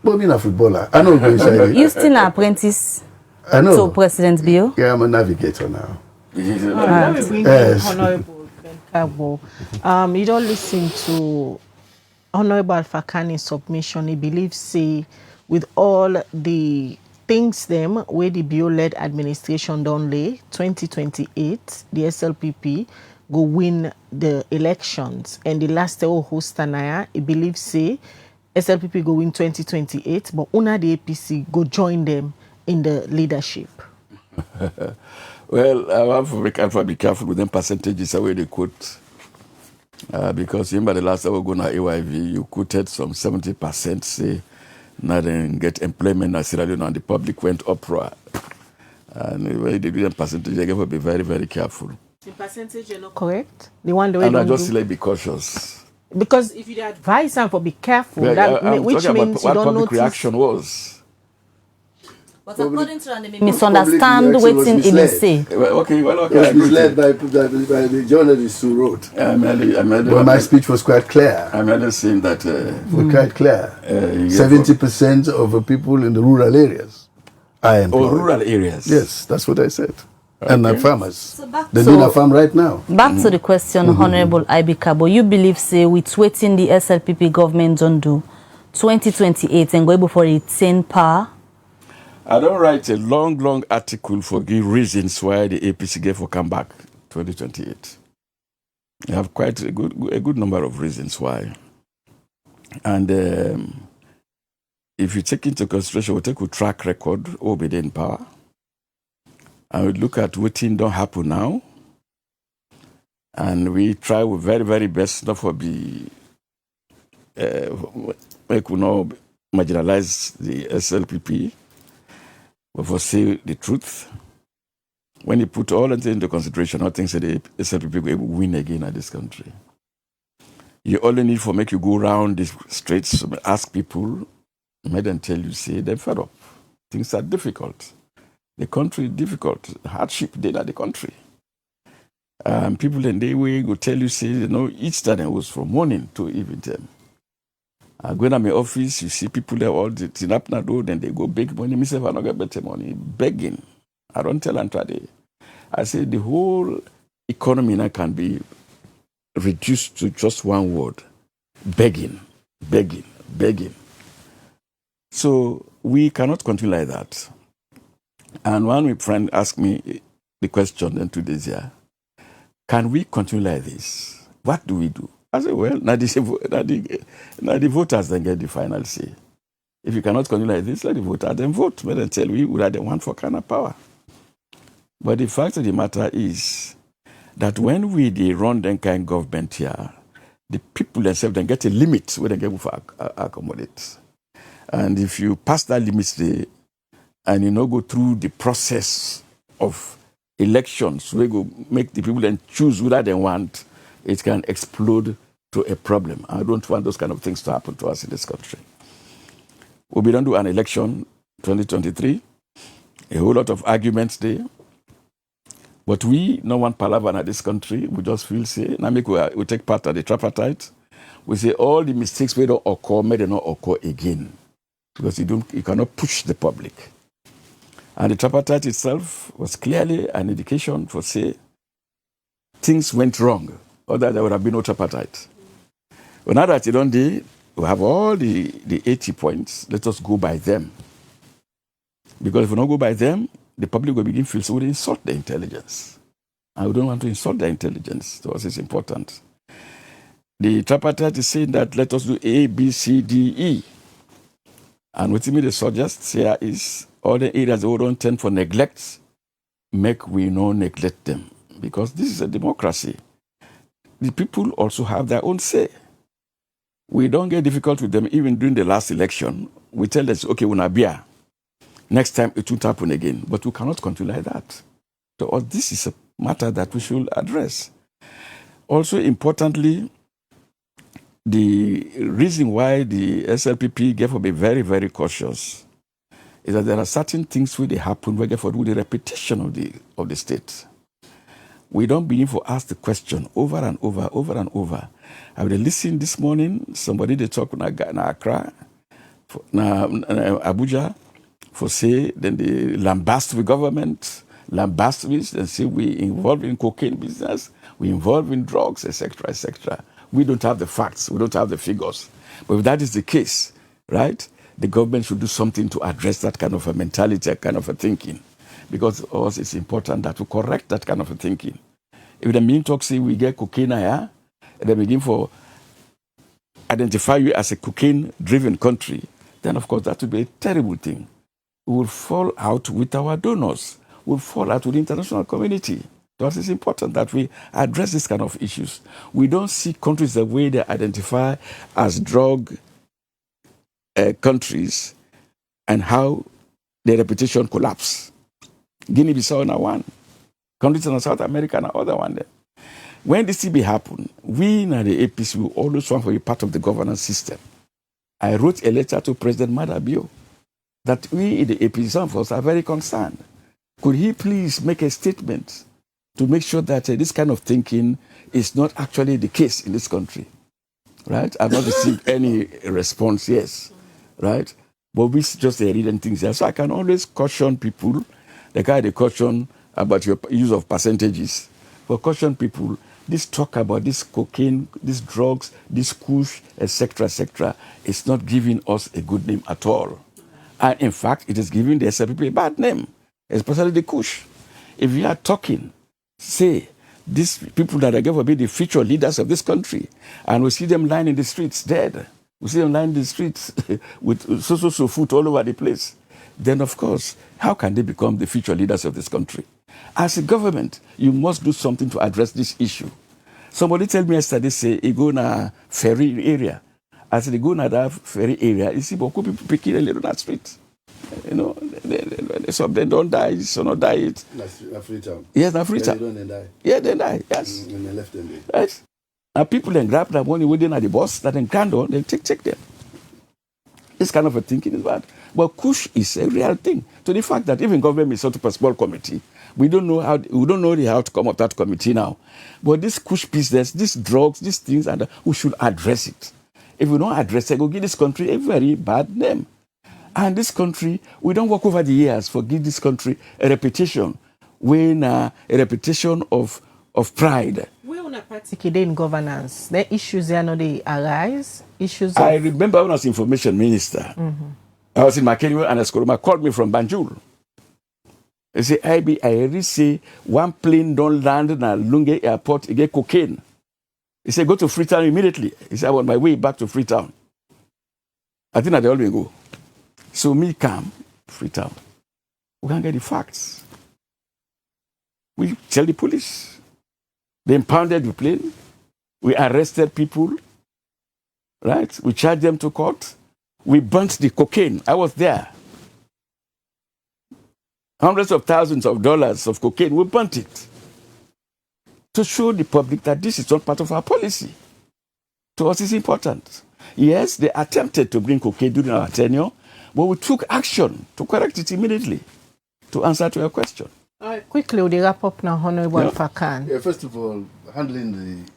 But I'm a footballer. I know go inside. You still an apprentice to President Biyo? Yeah, I'm a navigator now. Let me bring in Honorable 𝐵𝐴𝐴𝐻. You don't listen to Honorable Alpha-Kani's submission. He believes, say, with all the things them where the Biyo-led administration don't lay, 2028, the SLPP go win the elections. And the last year, Hostanaya, he believes, say, SLPP go win 2028, but una the APC go join them in the leadership. Well, I have to be careful with them percentages the way they quote. Because remember the last time we go to AYV, you quoted some 70% say now then get employment in Sierra Leone and the public went uproar. And the way they do them percentage, they have to be very, very careful. The percentage is not correct? The one the way and I don't just like be cautious. Because if you advise them for be careful, Well, that, which means you what don't public notice. reaction was. But according to them, they misunderstand what he say. Okay. It was misled by the journalist who wrote. But my speech was quite clear. I'm not saying that. Was quite clear. 70% of the people in the rural areas are employed. rural areas. Yes, that's what I said. And not Okay. farmers. They're doing a farm right now. Back to the question, Honorable 𝐴𝐵 you believe, say, with waiting the SLPP government don't do 2028 and go before it 10 power? I don't write a long article for give reasons why the APC gave for come back 2028. I have quite a good number of reasons why. And if you take into consideration, we take a track record over in power, and we look at what things don't happen now, and we try with very best not for be make we not marginalize the SLPP, but for say the truth. When you put all that into consideration, I think that the SLPP will win again at this country. You only need for make you go around the streets, ask people, make them tell you, say they're fed up. Things are difficult. The country is difficult. Hardship they are the country. People in the way will tell you, say, you know, each time was from morning to evening time. I go to my office, you see people there all the thing up na do, then they go beg money. Myself, I don't get better money. Begging. I don't tell them today. I say the whole economy now can be reduced to just one word. Begging. So we cannot continue like that. And one friend asked me the question then 2 days here, can we continue like this? What do we do? I said, well, now the voters then get the final say. If you cannot continue like this, let the voters then vote. Let them tell we are the one for kind of power. But the fact of the matter is that when we run that kind of government here, the people themselves then get a limit where they get to accommodate. And if you pass that limit there, and you know go through the process of elections, we go make the people then choose whether they want, it can explode to a problem. I don't want those kind of things to happen to us in this country. We don't do an election 2023, a whole lot of arguments there. But we no one palaver in this country. We just feel say, we take part of the tripartite. We say all the mistakes we don't occur, may they not occur again. Because you cannot push the public. And the tripartite itself was clearly an indication for say things went wrong, or that there would have been no tripartite. But now that you don't do, we have all the 80 points, let us go by them. Because if we don't go by them, the public will begin to feel so we insult the intelligence. And we don't want to insult the intelligence. To us, it's important. The tripartite is saying that let us do A, B, C, D, E. And what they suggest here is all the areas that we don't tend for neglect, make we not neglect them. Because this is a democracy. The people also have their own say. We don't get difficult with them even during the last election. We tell them, okay, we're not beer. Next time it won't happen again. But we cannot continue like that. So this is a matter that we should address. Also, importantly, the reason why the SLPP gave to be very cautious is that there are certain things where they happen where for the reputation of the state. We don't begin to ask the question over and over. I was listening this morning, somebody they talk in Accra, Abuja, for say, then they lambast the government, lambast this, and say we involved in cocaine business, we involved in drugs, etc. We don't have the facts, we don't have the figures. But if that is the case, right, the government should do something to address that kind of a mentality, that kind of a thinking. Because for us, it's important that we correct that kind of a thinking. If the mean talk say we get cocaine here, and they begin for identify you as a cocaine-driven country, then of course that would be a terrible thing. We will fall out with our donors. We will fall out with the international community. Thus, it's important that we address this kind of issues. We don't see countries the way they identify as drug countries and how their reputation collapse. Guinea-Bissau is one. Countries in South America and other one. When this thing happen, we in the APC will always want to be part of the governance system. I wrote a letter to President Madabio that we in the APC, some of us are very concerned. Could he please make a statement to make sure that this kind of thinking is not actually the case in this country? Right? I've not received any response, yes. Right? But we just reading things here. So I can always caution people, the guy they caution about your use of percentages. But caution people, this talk about this cocaine, these drugs, this kush, etc., is not giving us a good name at all. And in fact, it is giving the SLPP a bad name, especially the kush. If you are talking, say, these people that are going to be the future leaders of this country, and we see them lying in the streets dead, we see them lying in the streets with so food all over the place, then of course, how can they become the future leaders of this country? As a government, you must do something to address this issue. Somebody told me yesterday, say, you go na ferry area. As they go na that ferry area, you see, people picking a little that street. You know, some they don't die, some don't die. Na Freetown. Yes, na Freetown. Yeah, they don't die. Yeah, they die, yes. And they left them there. Right. And people then grab that money within at the bus, that then can do, they take them. This kind of a thinking is bad. But kush is a real thing. To the fact that even government is sort of a small committee, we don't know the outcome of that committee now. But this kush business, these drugs, these things, and we should address it. If we don't address it, we'll give this country a very bad name. And this country, we don't work over the years for give this country a reputation, when a reputation of pride. We on a particular in governance, the issues there, they arise. Issues. I remember when I was information minister, I was in Makenyo and Eskoroma called me from Banjul. They say, I already say one plane don't land in a Lunge airport, you get cocaine. He said, go to Freetown immediately. He said, I'm on my way back to Freetown. I think they always go. So me come, Freetown. We can get the facts. We tell the police. They impounded the plane. We arrested people. Right? We charged them to court. We burnt the cocaine. I was there. Hundreds of thousands of dollars of cocaine. We burnt it. To show the public that this is not part of our policy. To us, it's important. Yes, they attempted to bring cocaine during our tenure, but we took action to correct it immediately. To answer to your question. Quickly, we'll wrap up now, Honorable Fakan. Yeah, first of all, handling the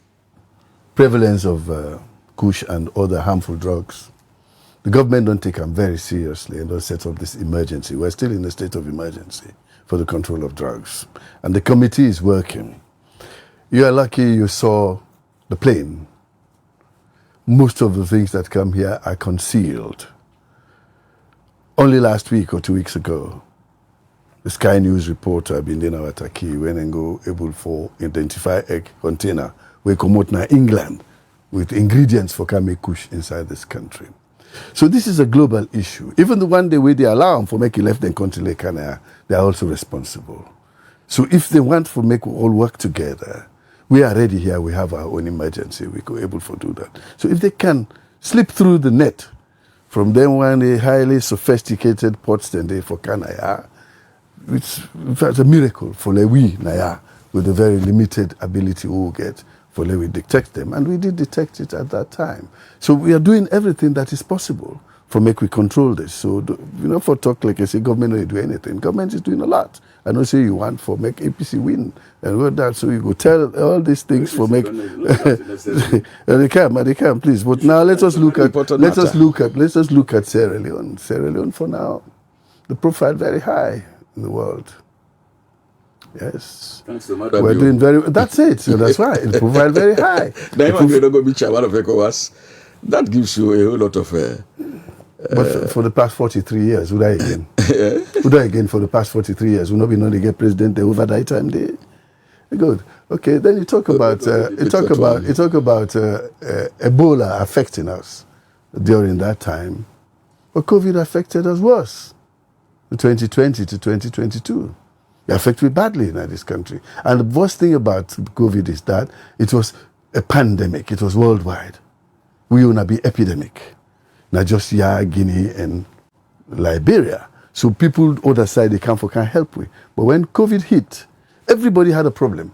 prevalence of kush and other harmful drugs, the government don't take them very seriously and don't set up this emergency. We're still in a state of emergency for the control of drugs. And the committee is working. You are lucky you saw the plane. Most of the things that come here are concealed. Only last week or 2 weeks ago, the Sky News reporter Bindina Wataki went and go able to identify a container where come out na England with ingredients for make kush inside this country. So this is a global issue. Even the one day where they allow them for making left and country like Canada, they are also responsible. So if they want to make all work together, we are ready here. We have our own emergency. We go able to do that. So if they can slip through the net from them one a highly sophisticated ports than they for Canada, it's a miracle for we Naya with the very limited ability we will get for we detect them. And we did detect it at that time. So we are doing everything that is possible for make we control this. So, for talk like I say, government don't do anything. Government is doing a lot. I don't say you want for make APC win. And with that, so you go tell all these things for make... they can, please. But now let us look at Sierra Leone. Sierra Leone for now, the profile very high in the world. Yes. Thanks to we're doing very that's it. So that's why it provides very high. That gives you a whole lot of but for the past 43 years, would I again? Would I again for the past 43 years? Would not be known to get president over that time day? Good. Okay, then you talk about Ebola affecting us during that time. But COVID affected us worse. 2020 to 2022. It affected me badly in this country. And the worst thing about COVID is that it was a pandemic. It was worldwide. We will not be epidemic. Not just Guinea and Liberia. So people other side they can't help with. But when COVID hit, everybody had a problem.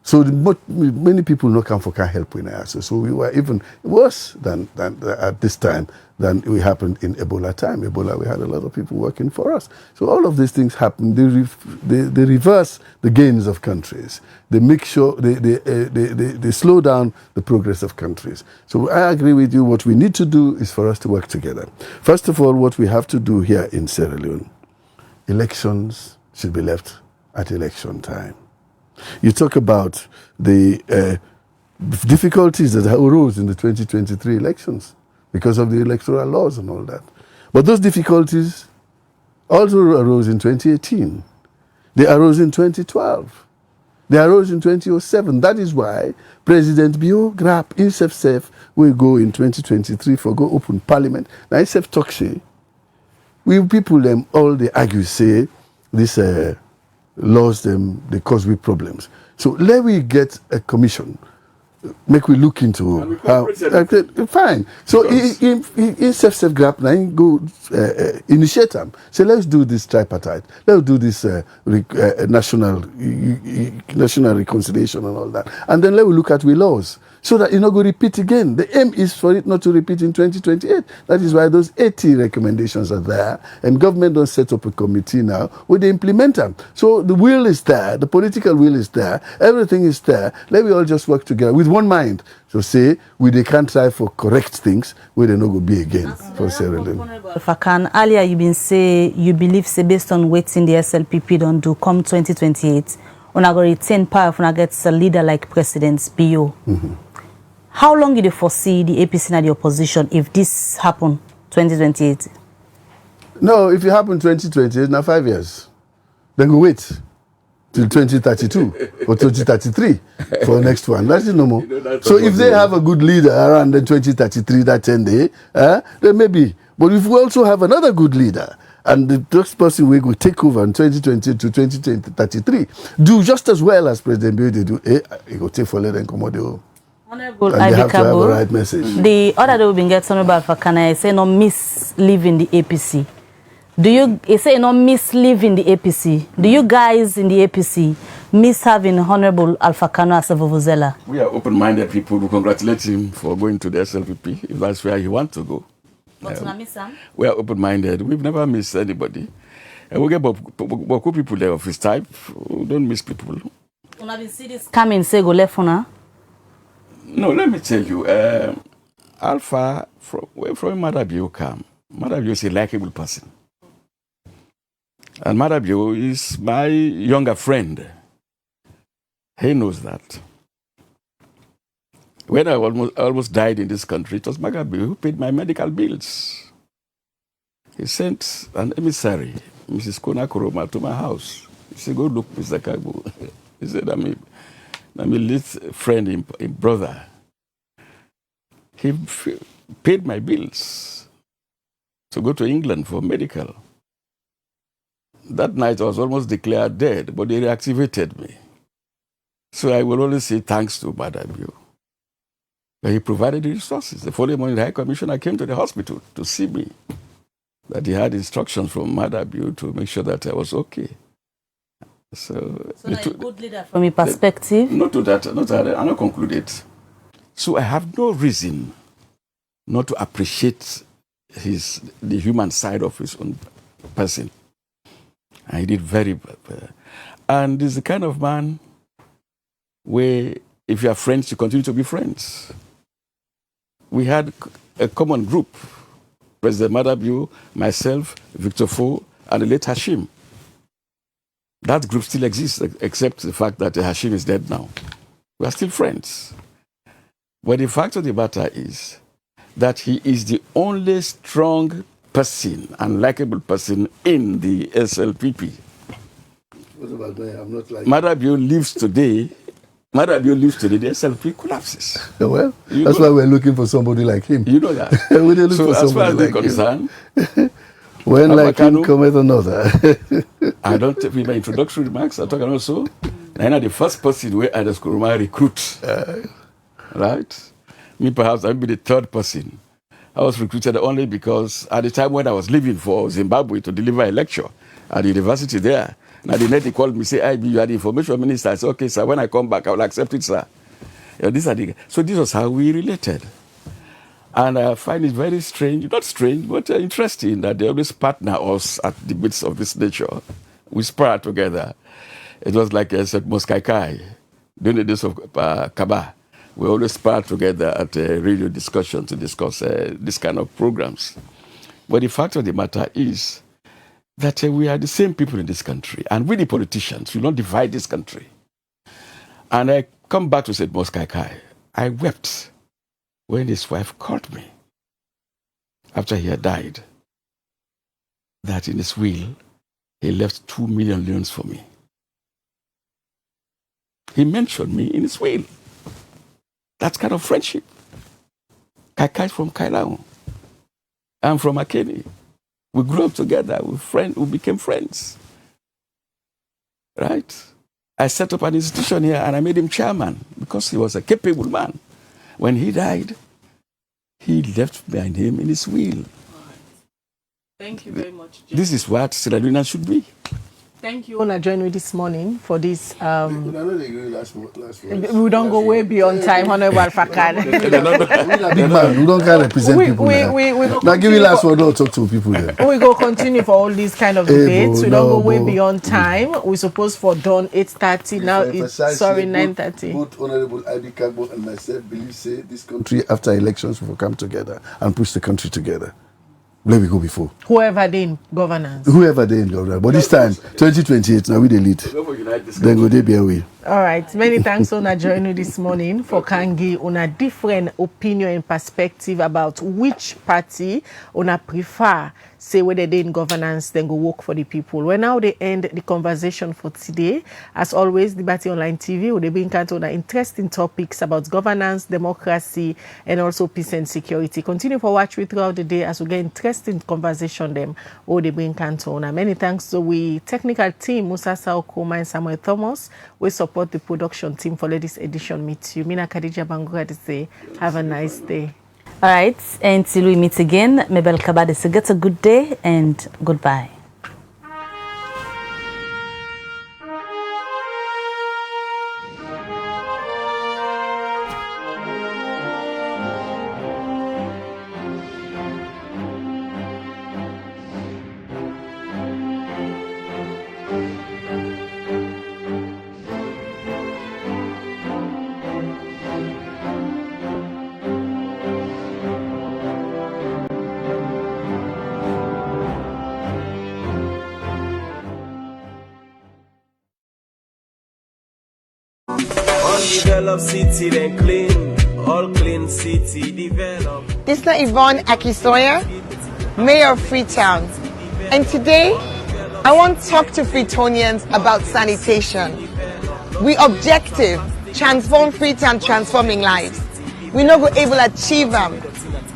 So many people no can help with us. So we were even worse than at this time than we happened in Ebola time. Ebola, we had a lot of people working for us. So all of these things happen. They reverse the gains of countries. They make sure they slow down the progress of countries. So I agree with you. What we need to do is for us to work together. First of all, what we have to do here in Sierra Leone, elections should be left at election time. You talk about the difficulties that arose in the 2023 elections because of the electoral laws and all that. But those difficulties also arose in 2018. They arose in 2012. They arose in 2007. That is why President Bio Grab himself will go in 2023 for go open parliament. Now himself talk say, we people them all they argue say this laws them they cause we problems. So let we get a commission. Make we look into how. Fine. So in self grab now go initiate them. Say let's do this tripartite. Let's do this national reconciliation and all that. And then let we look at we laws so that it not go repeat again. The aim is for it not to repeat in 2028. That is why those 80 recommendations are there, and government don't set up a committee now where they implement them. So the will is there, the political will is there, everything is there. Let we all just work together with one mind. So say they can't try for correct things where they not go be again for Sierra Leone. 𝐴𝐴 earlier you been say you believe say based on waiting the SLPP don't do come 2028, when I go retain power if I get a leader like President Bio. How long do you foresee the APC in the opposition if this happen 2028? No, if it happen 2028, now 5 years. Then go wait till 2032 or 2033 for the next one. That's no more. So if they have a good leader around the 2033, that 10 day, then maybe. But if we also have another good leader, and the next person we will take over in 2020 to 2033, do just as well as President Bio they do, he go take for let them come out the Honorable and they have to have the right message. The other day we've been getting about 𝐴𝐴 say no miss leaving the APC. Do you say no miss leaving the APC? Do you guys in the APC miss having Honorable 𝐴𝐴 as a vuvuzela? We are open-minded people who congratulate him for going to the SLPP if that's where he wants to go. But miss him? We are open-minded. We've never missed anybody. And we get Boku people there of his type. We don't miss people. When I see this coming, say go left for now. No, let me tell you, Alpha, from Mother Bio come. Mother Bio is a likable person. And Mother Bio is my younger friend. He knows that. When I almost died in this country, it was Mother Bio who paid my medical bills. He sent an emissary, Mrs. Kona Kuroma, to my house. He said, go look, Mr. Kagbo. He said, I'm a late friend, a brother. He paid my bills to go to England for medical. That night I was almost declared dead, but they reactivated me. So I will always say thanks to Mother Bio. He provided the resources. The following morning, the High Commissioner came to the hospital to see me. That he had instructions from Mother Bio to make sure that I was okay. So a good leader from your perspective? Not that, I'm not concluded. So I have no reason not to appreciate the human side of his own person. And he did very well. And he's the kind of man where if you are friends, you continue to be friends. We had a common group. President Mother Bio, myself, Victor Fo, and the late Hashim. That group still exists, except the fact that Hashim is dead now. We are still friends. But the fact of the matter is that he is the only strong person and likable person in the SLPP. What about me? I'm not like Mother Bio lives today. Mother Bio lives today, the SLP collapses. Oh, well, that's why we're looking for somebody like him. You know that. We look so for as far as like they're concerned, when like him cometh another. I don't take my introductory remarks. I talk also. I'm the first person where I just recruit. Right? Me, perhaps I'll be the third person. I was recruited only because at the time when I was leaving for Zimbabwe to deliver a lecture at the university there, now the net called me, say, you are the information minister. I said, okay, sir, when I come back, I will accept it, sir. So this was how we related. And I find it very strange, not strange, but interesting that they always partner us at debates of this nature. We spar together. It was like I said, Moskaikai, during the days of 𝐏𝐫. We always spar together at a radio discussion to discuss this kind of programs. But the fact of the matter is that we are the same people in this country, and we the politicians will not divide this country. And I come back to St. Moskai. I wept when his wife called me after he had died, that in his will, he left 2 million loans for me. He mentioned me in his will. That's kind of friendship. Kai is from Kailao. I'm from Akeni. We grew up together. We became friends. Right? I set up an institution here and I made him chairman because he was a capable man. When he died, he left behind him in his will. Thank you very much, Jim. This is what Sierra Leone should be. Thank you, Ona, join me this morning for this. We don't go way beyond time, Honorable Fakan. Big man, we don't kind of represent people. Now give me last word, don't talk to people there. We go continue for all these kind of debates. We don't go way beyond time. We're supposed for done 8:30. Now it's 9:30. Both Honorable 𝐊𝐴𝐳𝐾 and myself believe say this country after elections will come together and push the country together. Where we go before. Whoever they in governance. Whoever they in governance. But this time, 2028, now we the lead. Then go they be away. All right. Many thanks, Ona, joining you this morning for Kangi on a different opinion and perspective about which party Ona prefer. Say whether they in governance, then go work for the people. Well, now they end the conversation for today. As always, Liberty Online TV will be on interesting topics about governance, democracy, and also peace and security. Continue for watch with throughout the day as we get interesting conversation them. Or they bring Cantona. Many thanks to we technical team, Musa Saokoma and Samuel Thomas. We support the production team for this edition. Meet you. Mina Khadija Bangura to say, have a nice day. All right, until we meet again, Mabel Kabade, so get a good day and goodbye. Develop city, then clean. All clean city, develop. This is Yvonne Akisoya, Mayor of Freetown. And today, I want to talk to Freetonians about sanitation. We objective, transform Freetown, transforming lives. We not go able to achieve them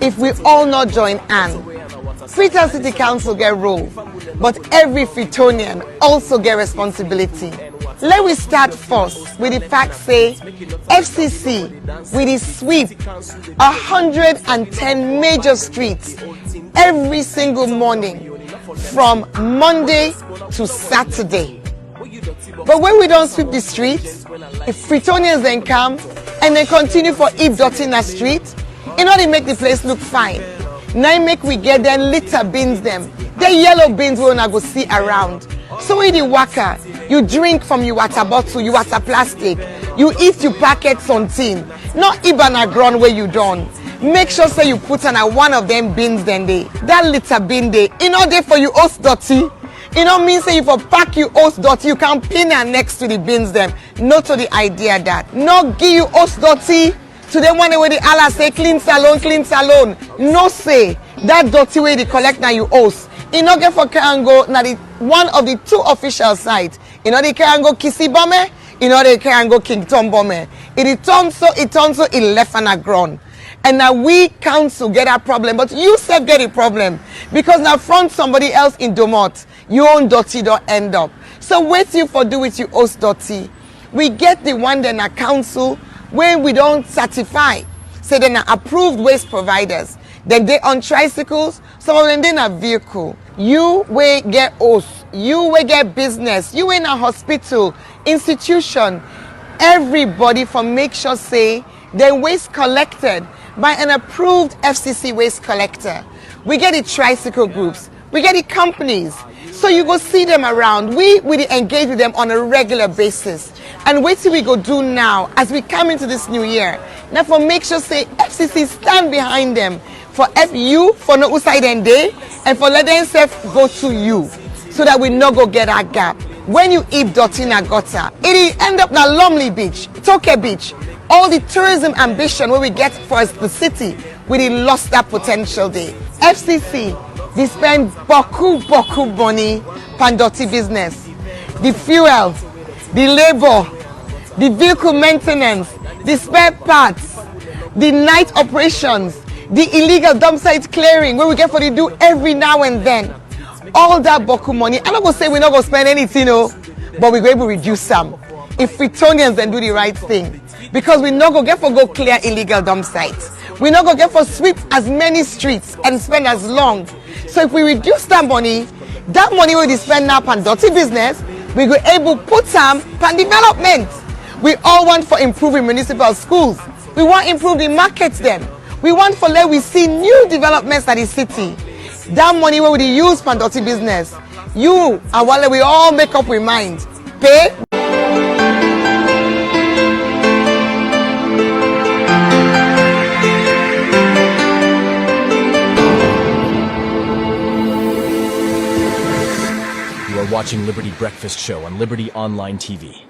if we all not join hands. Freetown City Council get role, but every Freetonian also get responsibility. Let me start first with the fact say FCC with the sweep 110 major streets every single morning from Monday to Saturday. But when we don't sweep the streets, if Freetonians then come and they continue for heap dirty in the street, in order to make the place look fine. Now make we get them litter bins them. The yellow bins we wanna go see around. So when you waka, you drink from your water bottle, your water plastic, you eat your packets on tin. Not even a ground where you done. Make sure say you put on one of them bins then they. That litter bin they. In order for you host dirty. You know mean say if you pack you host dirty, you can pin her next to the bins them. Not to the idea that. Not give you host dirty. To them one way the Allah say clean salon, clean salon. No say that dirty way they collect now you host. In order for Karango, now the one of the two official sites. In order Karango Kisi Bome, in order Karango King Tom Bome. It turns so it left on a ground. And now we council get a problem, but you said get a problem because now front somebody else in Domot, your own dirty don't end up. So wait you for do with you host dirty. We get the one then a council when we don't certify, say then approved waste providers. Then they on tricycles, some of them they a vehicle. You will get host, you will get business, you in a hospital, institution, everybody for make sure say their waste collected by an approved FCC waste collector. We get the tricycle groups, we get the companies. So you go see them around. We engage with them on a regular basis. And wait till we go do now as we come into this new year. Now for make sure say FCC stand behind them. For you, for no side and day, and for let them self go to you. so that we no go get that gap. When you heap dirty in a gutter, it end up na Lumley Beach, 𝐾𝐥𝐸 Beach. All the tourism ambition where we get for the city, we did lost that potential there. FCC, they spend boku money on dirty business. The fuels, the labor, the vehicle maintenance, the spare parts, the night operations, the illegal dump site clearing where we get for the do every now and then. All that boku money, I'm not gonna say we're not gonna spend anything, but we're going to reduce some. If Fritonians then do the right thing. Because we're not gonna get for go clear illegal dump sites. We're not gonna get for sweep as many streets and spend as long. So if we reduce that money we spend now on dirty business, we go able put some on development. We all want for improving municipal schools. We want improve the markets then. We want for let we see new developments at the city. That money where we use for dirty business, you and while we all make up we mind. Pay. You are watching Liberty Breakfast Show on Liberty Online TV.